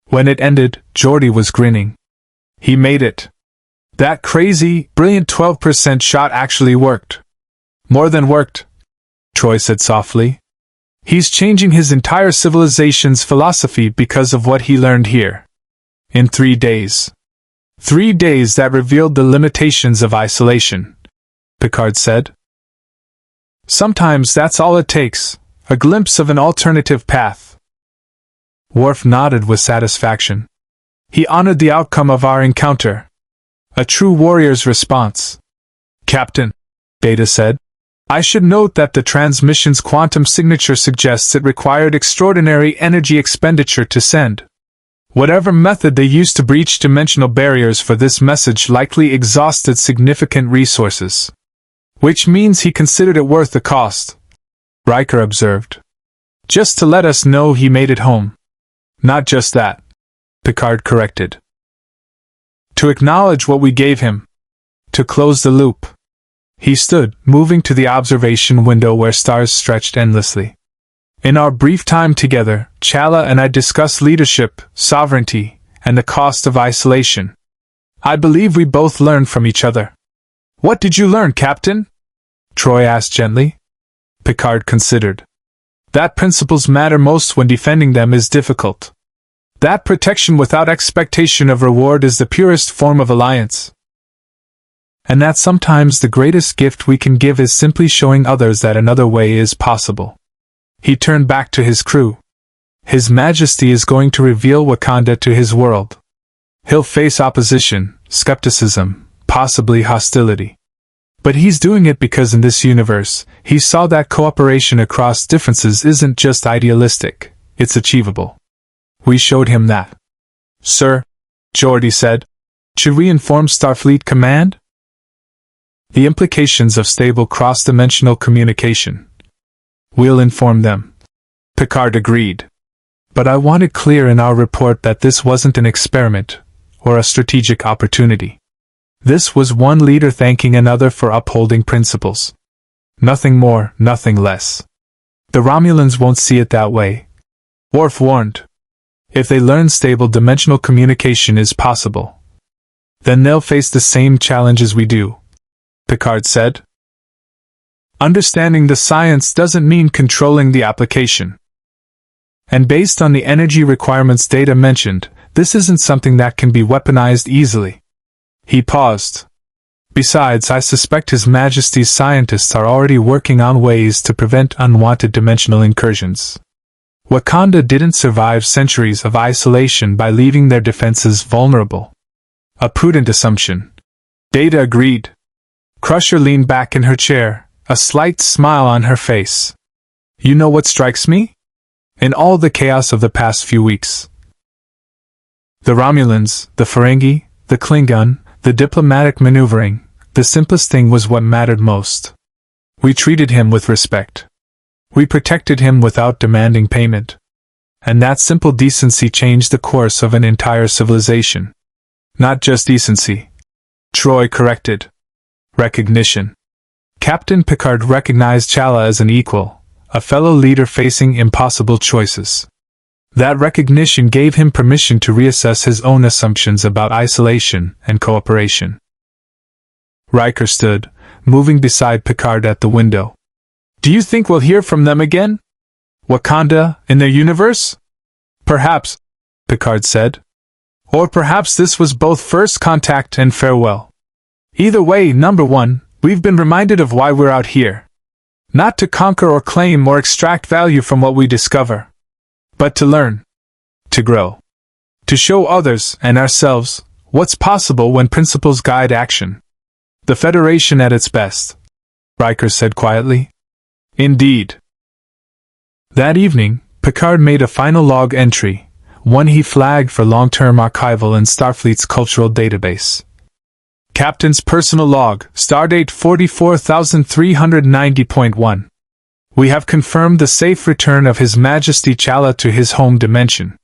When it ended, Geordi was grinning. He made it. That crazy, brilliant 12% shot actually worked. More than worked, Troy said softly. He's changing his entire civilization's philosophy because of what he learned here. In 3 days. 3 days that revealed the limitations of isolation, Picard said. Sometimes that's all it takes, a glimpse of an alternative path. Worf nodded with satisfaction. He honored the outcome of our encounter. A true warrior's response. Captain, Data said, I should note that the transmission's quantum signature suggests it required extraordinary energy expenditure to send. Whatever method they used to breach dimensional barriers for this message likely exhausted significant resources. Which means he considered it worth the cost, Riker observed. Just to let us know he made it home. Not just that, Picard corrected. To acknowledge what we gave him. To close the loop. He stood, moving to the observation window where stars stretched endlessly. In our brief time together, Chala and I discussed leadership, sovereignty, and the cost of isolation. I believe we both learned from each other. What did you learn, Captain? Troy asked gently. Picard considered. That principles matter most when defending them is difficult. That protection without expectation of reward is the purest form of alliance. And that sometimes the greatest gift we can give is simply showing others that another way is possible. He turned back to his crew. His Majesty is going to reveal Wakanda to his world. He'll face opposition, skepticism, possibly hostility. But he's doing it because in this universe, he saw that cooperation across differences isn't just idealistic, it's achievable. We showed him that. Sir, Geordi said, should we inform Starfleet Command? The implications of stable cross-dimensional communication. We'll inform them. Picard agreed. But I want it clear in our report that this wasn't an experiment, or a strategic opportunity. This was one leader thanking another for upholding principles. Nothing more, nothing less. The Romulans won't see it that way. Worf warned. If they learn stable dimensional communication is possible, then they'll face the same challenges we do, Picard said. Understanding the science doesn't mean controlling the application. And based on the energy requirements Data mentioned, this isn't something that can be weaponized easily. He paused. Besides, I suspect His Majesty's scientists are already working on ways to prevent unwanted dimensional incursions. Wakanda didn't survive centuries of isolation by leaving their defenses vulnerable. A prudent assumption. Data agreed. Crusher leaned back in her chair, a slight smile on her face. You know what strikes me? In all the chaos of the past few weeks, the Romulans, the Ferengi, the Klingon, the diplomatic maneuvering, the simplest thing was what mattered most. We treated him with respect. We protected him without demanding payment. And that simple decency changed the course of an entire civilization. Not just decency. Troy corrected. Recognition. Captain Picard recognized Chala as an equal, a fellow leader facing impossible choices. That recognition gave him permission to reassess his own assumptions about isolation and cooperation. Riker stood, moving beside Picard at the window. Do you think we'll hear from them again? Wakanda, in their universe? Perhaps, Picard said. Or perhaps this was both first contact and farewell. Either way, number one, we've been reminded of why we're out here. Not to conquer or claim or extract value from what we discover, but to learn, to grow, to show others and ourselves what's possible when principles guide action. The Federation at its best, Riker said quietly. Indeed. That evening, Picard made a final log entry, one he flagged for long-term archival in Starfleet's cultural database. Captain's personal log, stardate 44390.1. We have confirmed the safe return of His Majesty Chala to his home dimension.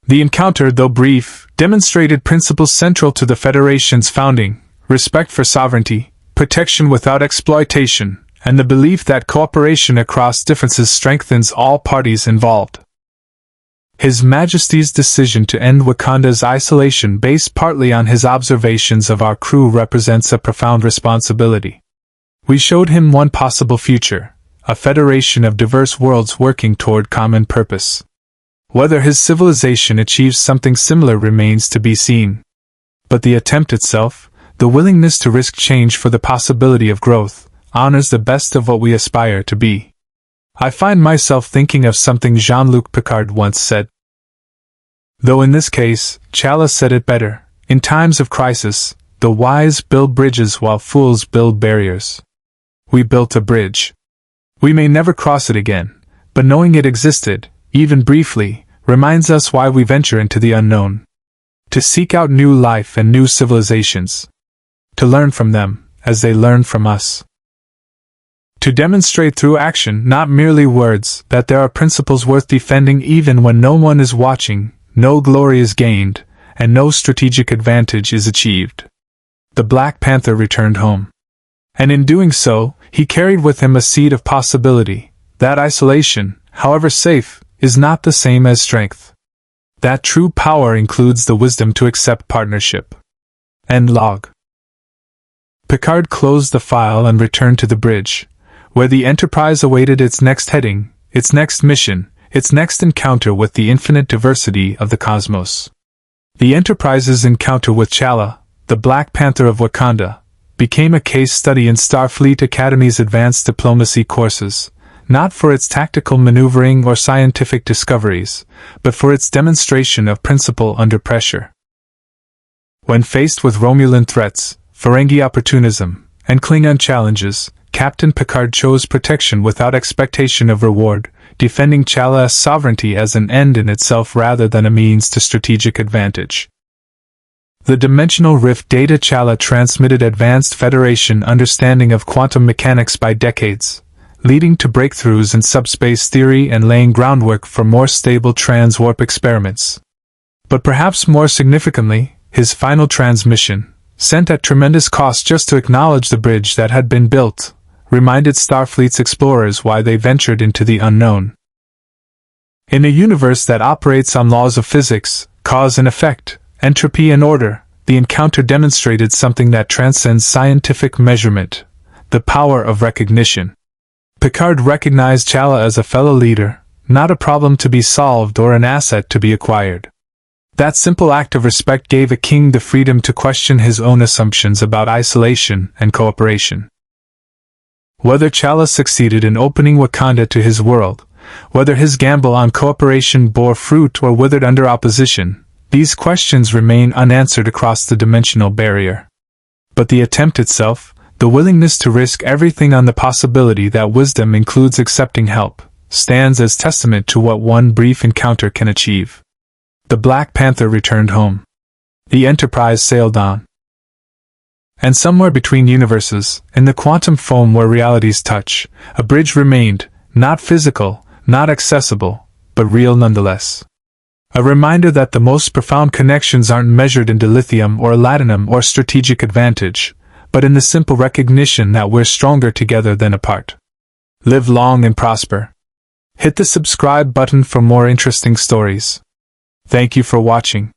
The encounter, though brief, demonstrated principles central to the Federation's founding: respect for sovereignty, protection without exploitation, and the belief that cooperation across differences strengthens all parties involved. His Majesty's decision to end Wakanda's isolation based partly on his observations of our crew represents a profound responsibility. We showed him one possible future, a federation of diverse worlds working toward common purpose. Whether his civilization achieves something similar remains to be seen. But the attempt itself, the willingness to risk change for the possibility of growth, honors the best of what we aspire to be. I find myself thinking of something Jean-Luc Picard once said. Though in this case, Chala said it better: in times of crisis, the wise build bridges while fools build barriers. We built a bridge. We may never cross it again, but knowing it existed, even briefly, reminds us why we venture into the unknown. To seek out new life and new civilizations. To learn from them, as they learn from us. To demonstrate through action, not merely words, that there are principles worth defending even when no one is watching, no glory is gained, and no strategic advantage is achieved. The Black Panther returned home. And in doing so, he carried with him a seed of possibility, that isolation, however safe, is not the same as strength. That true power includes the wisdom to accept partnership. End log. Picard closed the file and returned to the bridge, where the Enterprise awaited its next heading, its next mission, its next encounter with the infinite diversity of the cosmos. The Enterprise's encounter with Chala, the Black Panther of Wakanda, became a case study in Starfleet Academy's advanced diplomacy courses, not for its tactical maneuvering or scientific discoveries, but for its demonstration of principle under pressure. When faced with Romulan threats, Ferengi opportunism, and Klingon challenges, Captain Picard chose protection without expectation of reward, defending Chala's sovereignty as an end in itself rather than a means to strategic advantage. The dimensional rift data Chala transmitted advanced Federation understanding of quantum mechanics by decades, leading to breakthroughs in subspace theory and laying groundwork for more stable transwarp experiments. But perhaps more significantly, his final transmission, sent at tremendous cost just to acknowledge the bridge that had been built, reminded Starfleet's explorers why they ventured into the unknown. In a universe that operates on laws of physics, cause and effect, entropy and order, the encounter demonstrated something that transcends scientific measurement: the power of recognition. Picard recognized Chala as a fellow leader, not a problem to be solved or an asset to be acquired. That simple act of respect gave a king the freedom to question his own assumptions about isolation and cooperation. Whether Chala succeeded in opening Wakanda to his world, whether his gamble on cooperation bore fruit or withered under opposition, these questions remain unanswered across the dimensional barrier. But the attempt itself, The willingness to risk everything on the possibility that wisdom includes accepting help stands as testament to what one brief encounter can achieve. The Black Panther returned home. The Enterprise sailed on. And somewhere between universes, in the quantum foam where realities touch, a bridge remained, not physical, not accessible, but real nonetheless. A reminder that the most profound connections aren't measured in dilithium or latinum or strategic advantage, but in the simple recognition that we're stronger together than apart. Live long and prosper. Hit the subscribe button for more interesting stories. Thank you for watching.